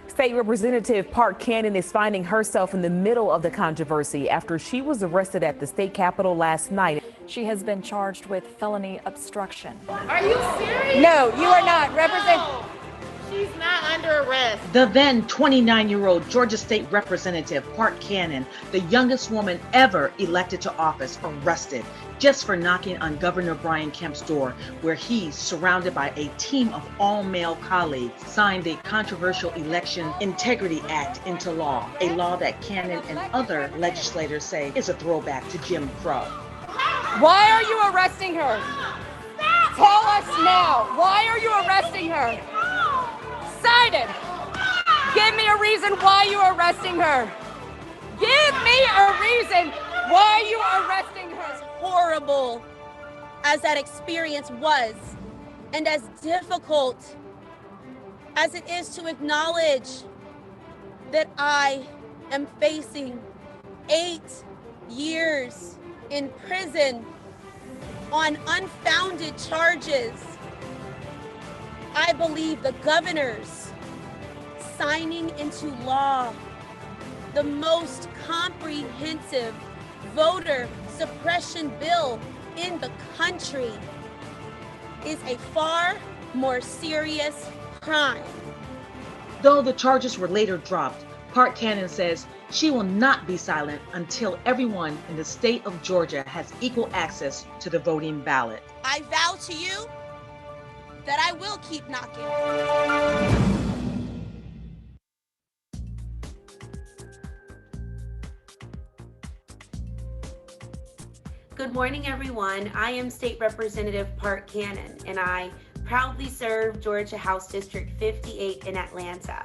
State Representative Park Cannon is finding herself in the middle of the controversy after she was arrested at the state capitol last night. She has been charged with felony obstruction. Are you serious? No, you are not. No. She's not under arrest. The then 29-year-old Georgia State Representative Park Cannon, the youngest woman ever elected to office, arrested just for knocking on Governor Brian Kemp's door, where he, surrounded by a team of all-male colleagues, signed the controversial Election Integrity Act into law, a law that Cannon and other legislators say is a throwback to Jim Crow. Why are you arresting her? Tell us now. Why are you arresting her? Sign it. Give me a reason why you are arresting her. Give me a reason why you are arresting her. As horrible as that experience was, and as difficult as it is to acknowledge that I am facing 8 years in prison on unfounded charges, I believe the governor's signing into law the most comprehensive voter suppression bill in the country is a far more serious crime. Though the charges were later dropped, Park Cannon says she will not be silent until everyone in the state of Georgia has equal access to the voting ballot. I vow to you that I will keep knocking. Good morning, everyone. I am State Representative Park Cannon, and I proudly serve Georgia House District 58 in Atlanta.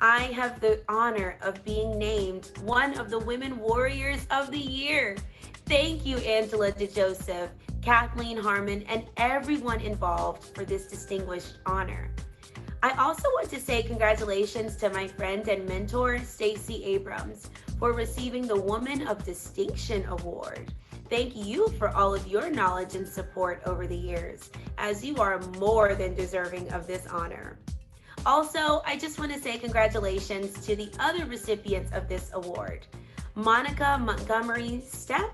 I have the honor of being named one of the Women Warriors of the Year. Thank you, Angela DeJoseph, Kathleen Harmon, and everyone involved for this distinguished honor. I also want to say congratulations to my friend and mentor, Stacey Abrams, for receiving the Woman of Distinction Award. Thank you for all of your knowledge and support over the years, as you are more than deserving of this honor. Also, I just want to say congratulations to the other recipients of this award, Monica Montgomery Stepp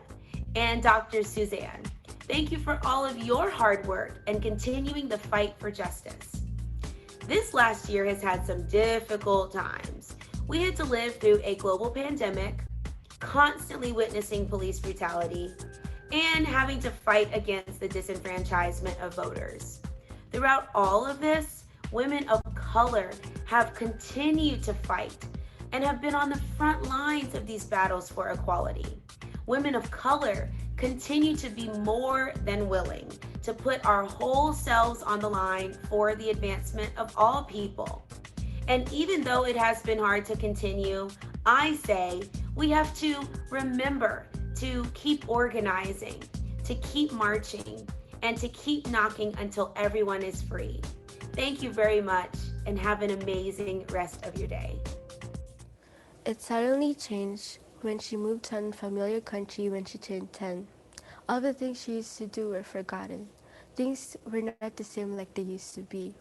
and Dr. Suzanne. Thank you for all of your hard work and continuing the fight for justice. This last year has had some difficult times. We had to live through a global pandemic, constantly witnessing police brutality, and having to fight against the disenfranchisement of voters. Throughout all of this, women of color have continued to fight and have been on the front lines of these battles for equality. Women of color continue to be more than willing to put our whole selves on the line for the advancement of all people. And even though it has been hard to continue, I say we have to remember to keep organizing, to keep marching, and to keep knocking until everyone is free. Thank you very much and have an amazing rest of your day. It suddenly changed when she moved to an unfamiliar country when she turned 10. All the things she used to do were forgotten. Things were not the same like they used to be.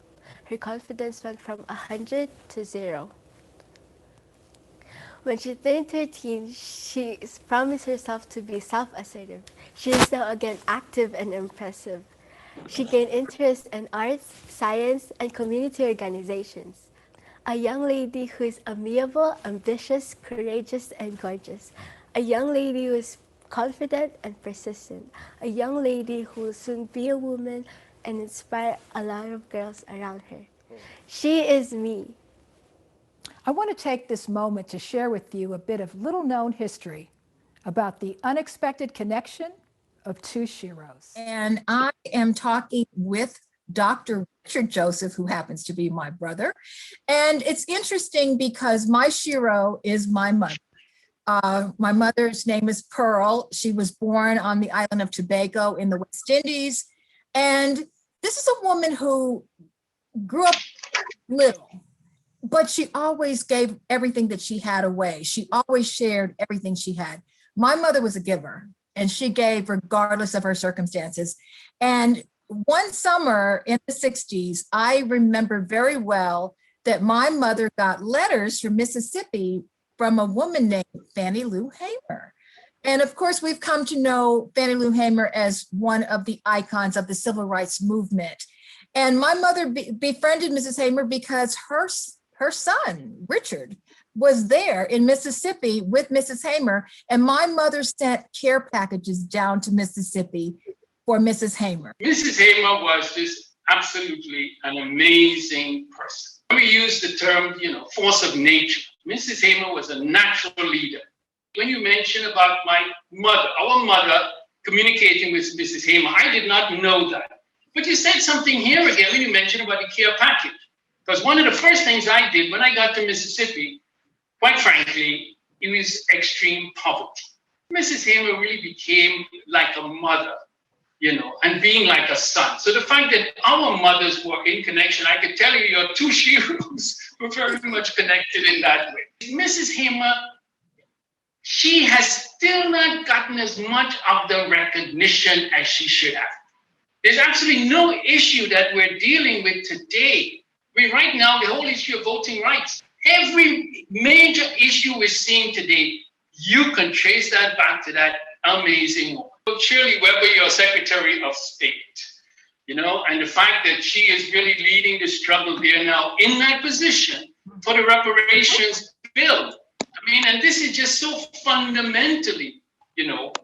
Her confidence went from 100 to 0. When she turned 13, she promised herself to be self-assertive. She is now again active and impressive. She gained interest in arts, science, and community organizations. A young lady who is amiable, ambitious, courageous, and gorgeous. A young lady who is confident and persistent. A young lady who will soon be a woman and inspire a lot of girls around her. She is me. I want to take this moment to share with you a bit of little-known history about the unexpected connection of two sheroes. And I am talking with Dr. Richard Joseph, who happens to be my brother. And it's interesting because my shero is my mother. My mother's name is Pearl. She was born on the island of Tobago in the West Indies. And this is a woman who grew up little, but she always gave everything that she had away. She always shared everything she had. My mother was a giver, and she gave regardless of her circumstances. And one summer in the 60s, I remember very well that my mother got letters from Mississippi from a woman named Fannie Lou Hamer. And of course, we've come to know Fannie Lou Hamer as one of the icons of the civil rights movement. And my mother befriended Mrs. Hamer because her son, Richard, was there in Mississippi with Mrs. Hamer, and my mother sent care packages down to Mississippi for Mrs. Hamer. Mrs. Hamer was just absolutely an amazing person. We use the term, force of nature. Mrs. Hamer was a natural leader. When you mention about my mother, our mother communicating with Mrs. Hamer, I did not know that. But you said something here again when you mentioned about the care package. Because one of the first things I did when I got to Mississippi, quite frankly, it was extreme poverty. Mrs. Hamer really became like a mother, and being like a son. So the fact that our mothers were in connection, I could tell you your two sheroes were very much connected in that way. Mrs. Hamer, she has still not gotten as much of the recognition as she should have. There's absolutely no issue that we're dealing with today. Right now, the whole issue of voting rights, every major issue we're seeing today, you can trace that back to that amazing woman. Shirley Weber, your Secretary of State, and the fact that she is really leading the struggle there now in that position for the reparations bill. And this is just so fundamentally,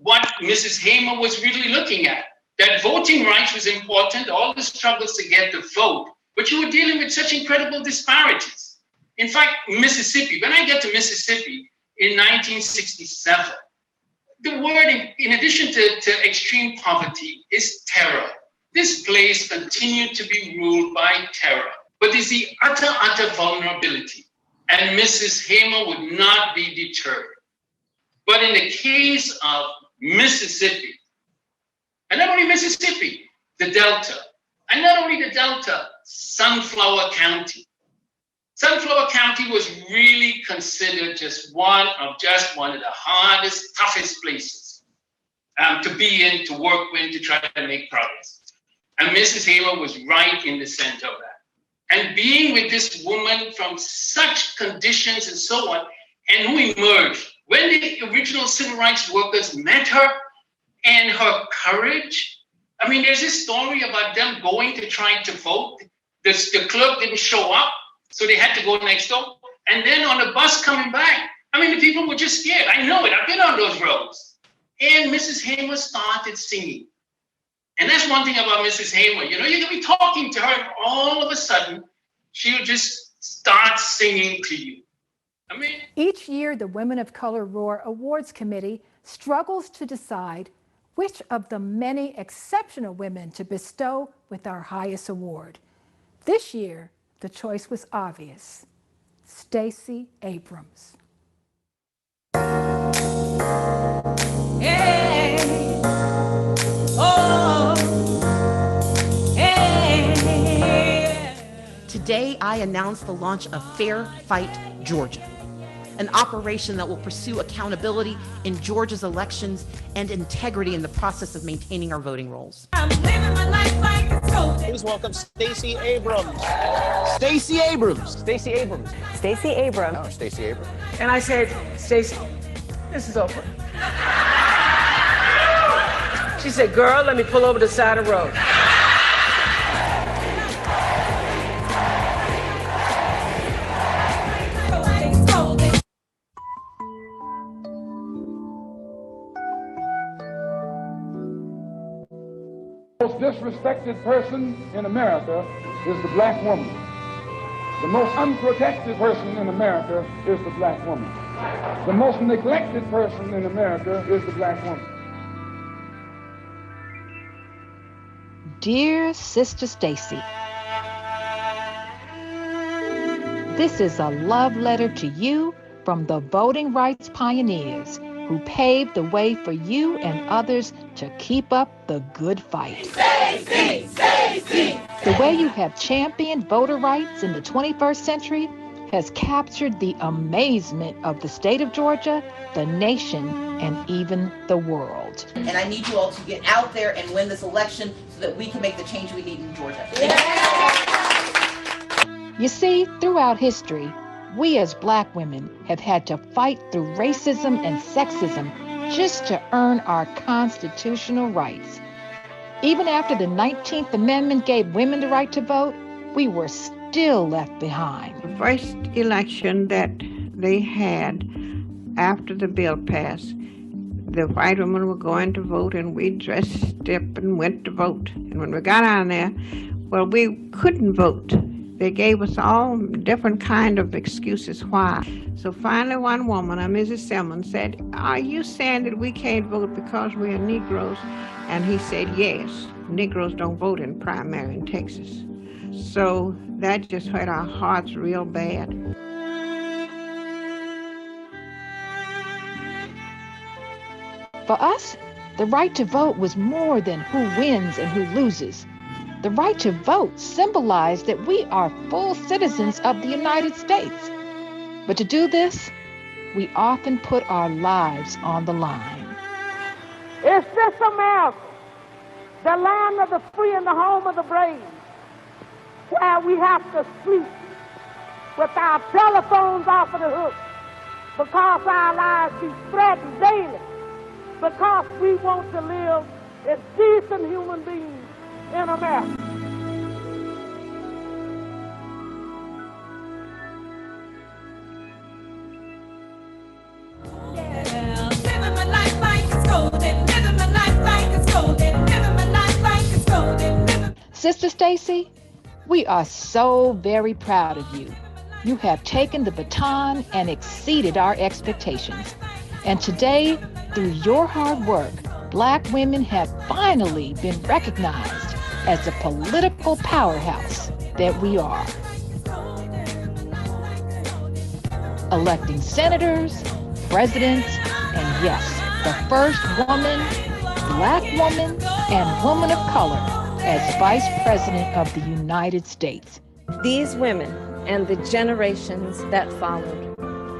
what Mrs. Hamer was really looking at. That voting rights was important, all the struggles to get the vote, but you were dealing with such incredible disparities. In fact, Mississippi, when I get to Mississippi in 1967, the word, in addition to extreme poverty, is terror. This place continued to be ruled by terror, but it's the utter vulnerability. And Mrs. Hamer would not be deterred. But in the case of Mississippi, and not only Mississippi, the Delta, and not only the Delta, Sunflower County. Sunflower County was really considered just one of the hardest, toughest places to be in, to work with, to try to make progress. And Mrs. Hamer was right in the center of that. And being with this woman from such conditions and so on, and who emerged when the original civil rights workers met her, and her courage. I mean, there's this story about them going to try to vote. The clerk didn't show up, so they had to go next door. And then on the bus coming back, I mean, the people were just scared. I know it. I've been on those roads. And Mrs. Hamer started singing. And that's one thing about Mrs. Hamer. You know, you can be talking to her, and all of a sudden, she'll just start singing to you. I mean, each year, the Women of Color Roar Awards Committee struggles to decide which of the many exceptional women to bestow with our highest award. This year, the choice was obvious: Stacey Abrams. Hey, oh, hey. Today, I announce the launch of Fair Fight Georgia, an operation that will pursue accountability in Georgia's elections and integrity in the process of maintaining our voting rolls. I'm living my life like it's golden. Please welcome Stacey Abrams. Stacey Abrams. Stacey Abrams. Stacey Abrams. Oh, Stacey Abrams. And I said, Stacey, this is over. She said, girl, let me pull over the side of the road. The most disrespected person in America is the black woman. The most unprotected person in America is the black woman. The most neglected person in America is the black woman. Dear Sister Stacey, this is a love letter to you from the voting rights pioneers who paved the way for you and others to keep up the good fight. Stacey, Stacey. The way you have championed voter rights in the 21st century has captured the amazement of the state of Georgia, the nation, and even the world. And I need you all to get out there and win this election so that we can make the change we need in Georgia. You see, throughout history, we as black women have had to fight through racism and sexism just to earn our constitutional rights. Even after the 19th Amendment gave women the right to vote, we were still left behind. The first election that they had after the bill passed, the white women were going to vote, and we dressed up and went to vote. And when we got on there, well, we couldn't vote. They gave us all different kind of excuses why. So finally one woman, Mrs. Simmons, said, are you saying that we can't vote because we are Negroes? And he said, yes, Negroes don't vote in primary in Texas. So that just hurt our hearts real bad. For us, the right to vote was more than who wins and who loses. The right to vote symbolized that we are full citizens of the United States. But to do this, we often put our lives on the line. Is this America, the land of the free and the home of the brave, where we have to sleep with our telephones off of the hook because our lives be threatened daily, because we want to live as decent human beings in America? Sister Stacey, we are so very proud of you. You have taken the baton and exceeded our expectations. And today, through your hard work, Black women have finally been recognized as the political powerhouse that we are. Electing senators, presidents, and yes, the first woman, Black woman, and woman of color as Vice President of the United States. These women and the generations that followed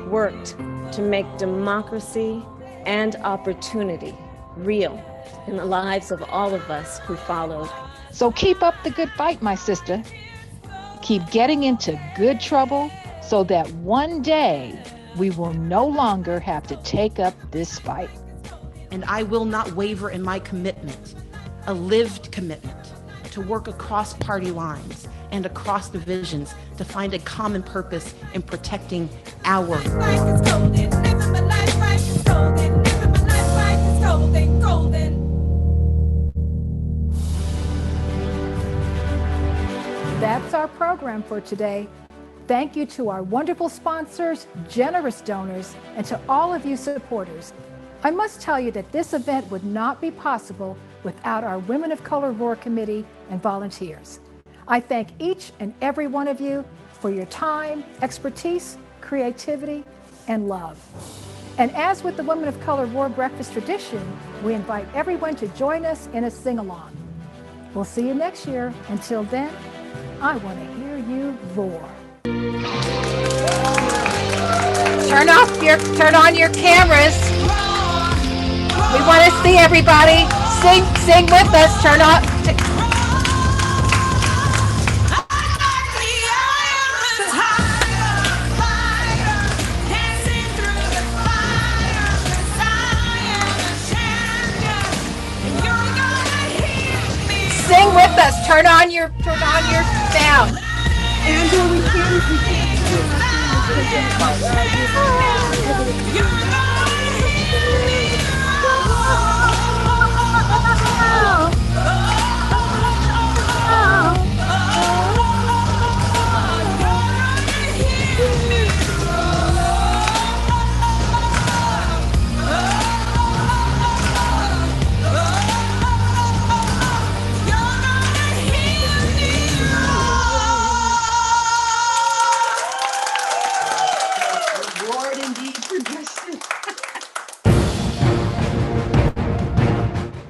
worked to make democracy and opportunity real in the lives of all of us who followed. So keep up the good fight, my sister. Keep getting into good trouble so that one day we will no longer have to take up this fight. And I will not waver in my commitment, a lived commitment, to work across party lines and across divisions to find a common purpose in protecting our That's our program for today. Thank you to our wonderful sponsors, generous donors, and to all of you supporters. I must tell you that this event would not be possible without our Women of Color Roar Committee and volunteers. I thank each and every one of you for your time, expertise, creativity, and love. And as with the Women of Color Roar Breakfast tradition, we invite everyone to join us in a sing-along. We'll see you next year. Until then, I want to hear you roar. Turn on your cameras. We want to see everybody. Sing with us. Turn on. Sing with us. Turn on your sound. Angela, we can't.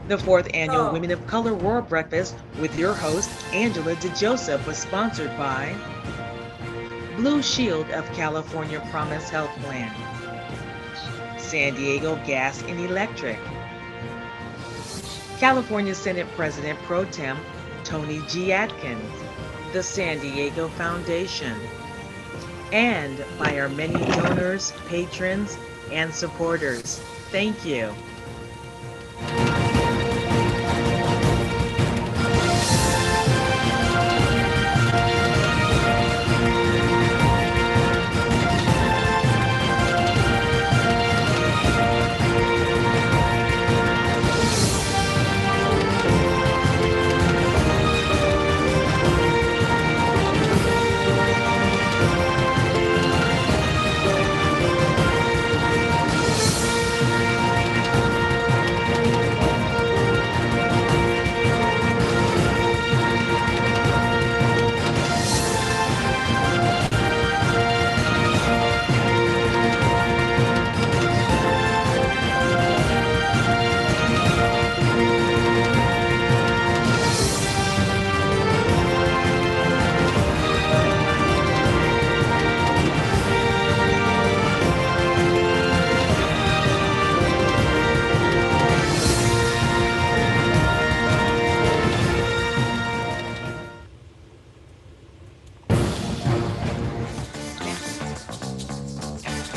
The fourth annual Women of Color Roar Breakfast with your host, Angela DeJoseph, was sponsored by Blue Shield of California Promise Health Plan, San Diego Gas and Electric, California Senate President Pro Tem Tony G. Atkins, the San Diego Foundation, and by our many donors, patrons, and supporters. Thank you.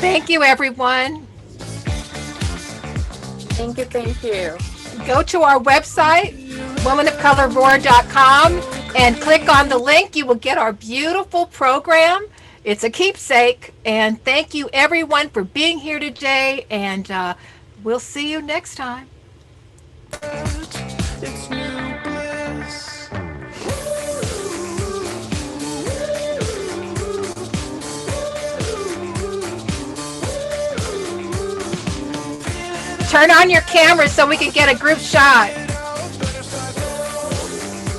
Thank you, everyone. Thank you. Go to our website, womenofcolorroar.com, and click on the link. You will get our beautiful program. It's a keepsake. And thank you, everyone, for being here today. And we'll see you next time. It's new bliss. Turn on your cameras so we can get a group shot.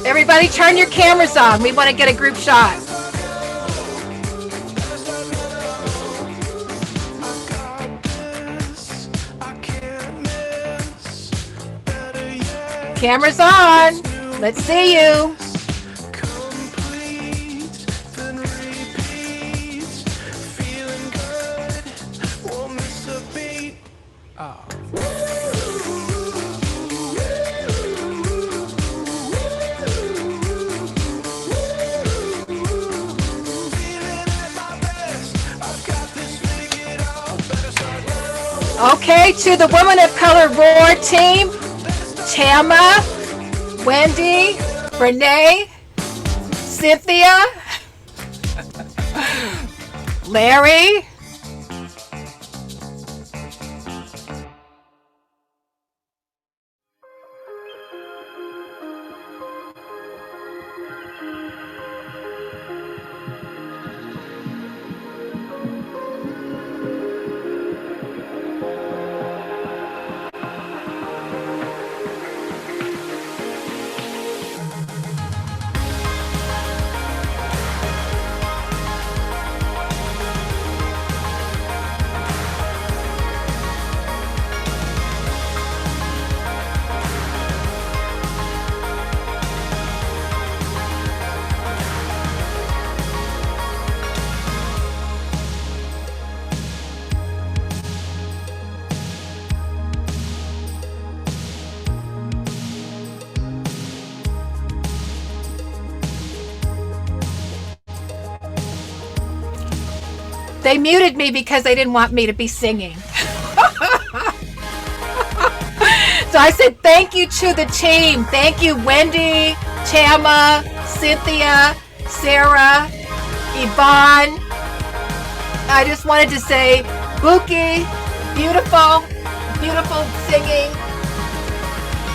Everybody turn your cameras on. We want to get a group shot. Cameras on. Let's see you. Okay, to the Women of Color Roar team, Tama, Wendy, Renee, Cynthia, Larry. They muted me because they didn't want me to be singing. So I said thank you to the team. Thank you, Wendy, Tama, Cynthia, Sarah, Yvonne. I just wanted to say, Buki, beautiful, beautiful singing.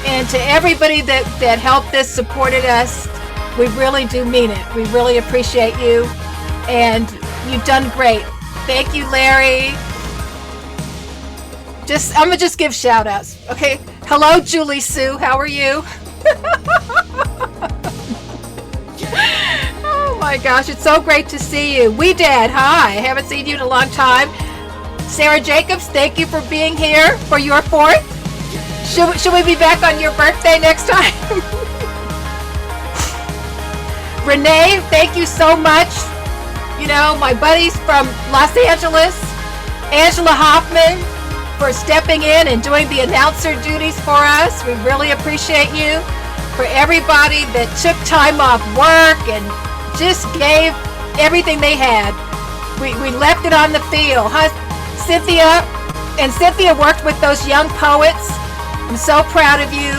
And to everybody that helped us, supported us, we really do mean it. We really appreciate you. And you've done great. Thank you, Larry. I'm gonna just give shout outs. Okay. Hello, Julie Sue. How are you? Oh my gosh, it's so great to see you. We Dad, hi. Haven't seen you in a long time. Sarah Jacobs, thank you for being here for your 4th. Should we be back on your birthday next time? Renee, thank you so much. You know, my buddies from Los Angeles, Angela Hoffman, for stepping in and doing the announcer duties for us. We really appreciate you. For everybody that took time off work and just gave everything they had. We left it on the field. Huh? Cynthia worked with those young poets. I'm so proud of you.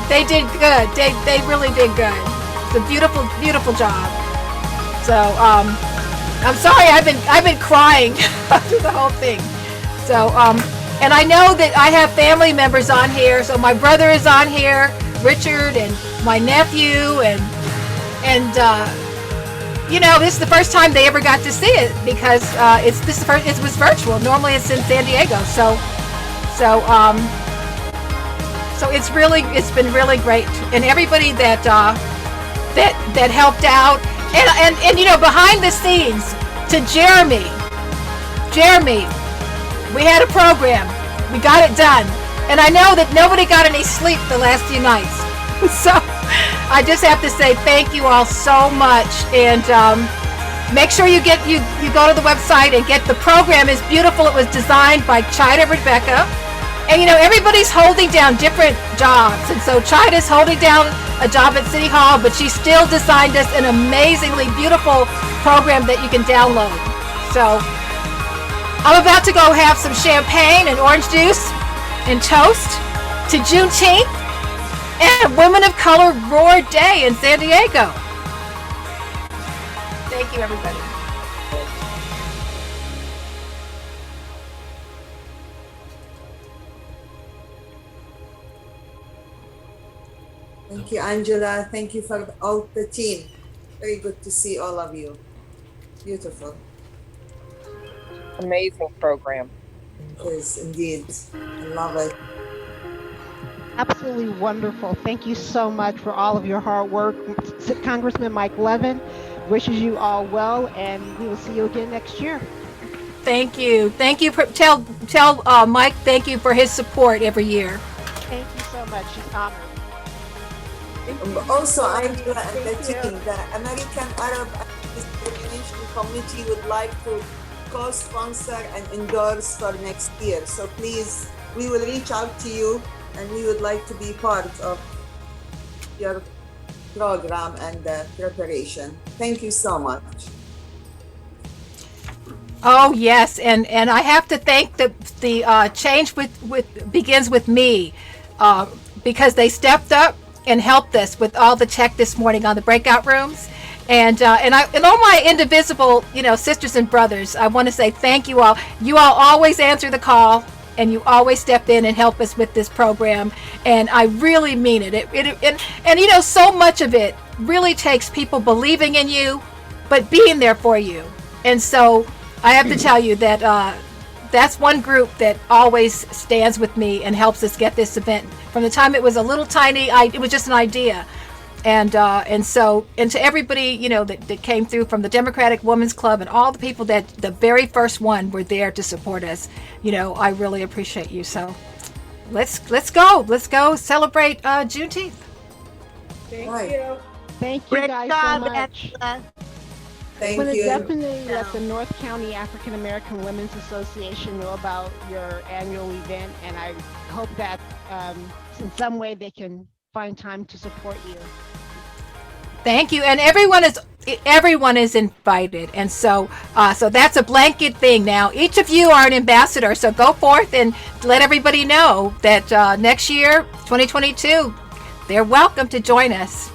They did good. They really did good. It's a beautiful, beautiful job. So, I'm sorry, I've been crying through the whole thing. So, and I know that I have family members on here. So my brother is on here, Richard, and my nephew, and you know, this is the first time they ever got to see it because it was virtual. Normally it's in San Diego. So it's been really great, and everybody that helped out. And you know, behind the scenes, to Jeremy, we had a program. We got it done. And I know that nobody got any sleep the last few nights. So I just have to say thank you all so much. And make sure you go to the website and get the program. Is beautiful. It was designed by Chida Rebecca. And you know, everybody's holding down different jobs. And so Chida's holding down a job at City Hall, but she still designed us an amazingly beautiful program that you can download. So I'm about to go have some champagne and orange juice and toast to Juneteenth and Women of Color Roar Day in San Diego. Thank you, everybody. Thank you, Angela. Thank you for all the team. Very good to see all of you. Beautiful. Amazing program. It is indeed. I love it. Absolutely wonderful. Thank you so much for all of your hard work. Congressman Mike Levin wishes you all well, and we will see you again next year. Thank you. Thank you. Tell Mike thank you for his support every year. Thank you so much. She's honored. Also, Angela and the team, the American Arab Discrimination Committee would like to co-sponsor and endorse for next year. So please, we will reach out to you, and we would like to be part of your program and preparation. Thank you so much. Oh yes, and I have to thank the change with begins with me, because they stepped up and helped us with all the tech this morning on the breakout rooms, and all my indivisible sisters and brothers. I want to say thank you all. You all always answer the call, and you always step in and help us with this program, and I really mean it. And so much of it really takes people believing in you, but being there for you, and so. I have to tell you that that's one group that always stands with me and helps us get this event. From the time it was a little tiny, it was just an idea, and to everybody that came through from the Democratic Women's Club and all the people that the very first one were there to support us. I really appreciate you. So let's go celebrate Juneteenth. Thank you. Thank you guys so much. Thank you. you. Definitely let the North County African American Women's Association know about your annual event, and I hope that in some way they can find time to support you. Thank you, and everyone is invited, and so that's a blanket thing now. Each of you are an ambassador, so go forth and let everybody know that next year, 2022, they're welcome to join us.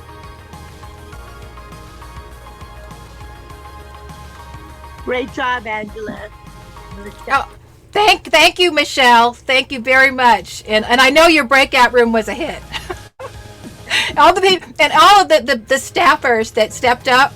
Great job, Angela. Oh, thank you, Michelle. Thank you very much. And I know your breakout room was a hit. All the people and all of the staffers that stepped up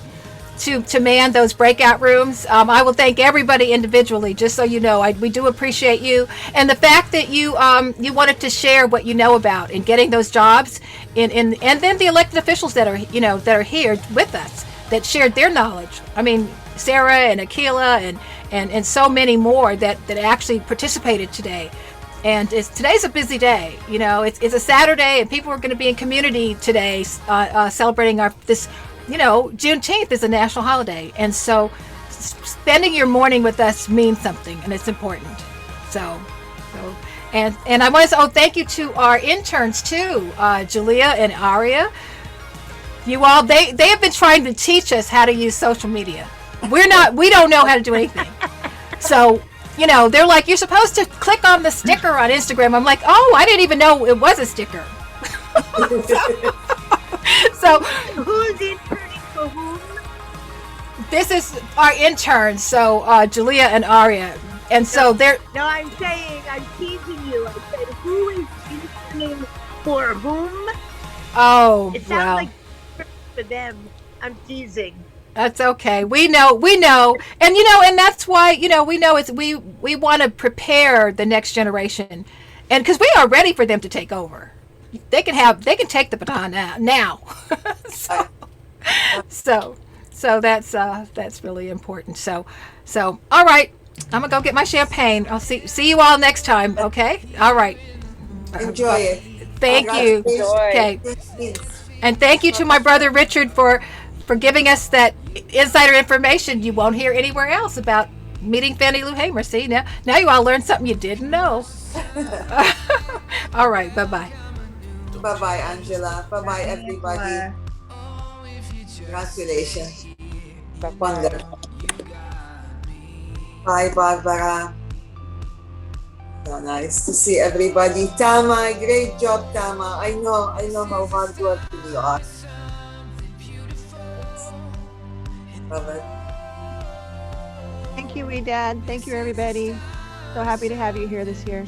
to man those breakout rooms. I will thank everybody individually, just so you know. We do appreciate you, and the fact that you wanted to share what you know about and getting those jobs, and then the elected officials that are here with us that shared their knowledge. I mean, Sarah and Akila and so many more that actually participated today. And today's a busy day. It's a Saturday, and people are going to be in community today celebrating this. Juneteenth is a national holiday, and so spending your morning with us means something, and it's important. And I want to thank you to our interns too, Julia and Aria. You all, they have been trying to teach us how to use social media. We don't know how to do anything. So, they're like, you're supposed to click on the sticker on Instagram. I'm like, oh, I didn't even know it was a sticker. So who's interning for whom? This is our interns, so Julia and Aria. And so they're... No, I'm teasing you. I said, who is interning for whom? Oh, it sounds like for them. I'm teasing. That's okay. We know, and and that's why we know we want to prepare the next generation, and because we are ready for them to take over. They can take the baton now. so that's really important. So all right, I'm gonna go get my champagne. I'll see you all next time. Okay. All right. Enjoy it. Thank you. Okay. And thank you to my brother Richard for giving us that insider information you won't hear anywhere else about meeting Fannie Lou Hamer. See, now you all learned something you didn't know. All right, bye-bye. Bye-bye, Angela. Bye-bye, everybody. Congratulations. Wonderful. Bye, Barbara. So nice to see everybody. Tama, great job, Tama. I know how hard working you are. Love it. Thank you, Dad. Thank you, everybody. So happy to have you here this year.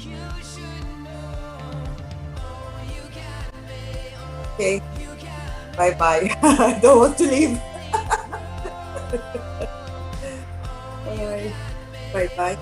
Okay. Bye-bye. I don't want to leave. Bye. Bye-bye.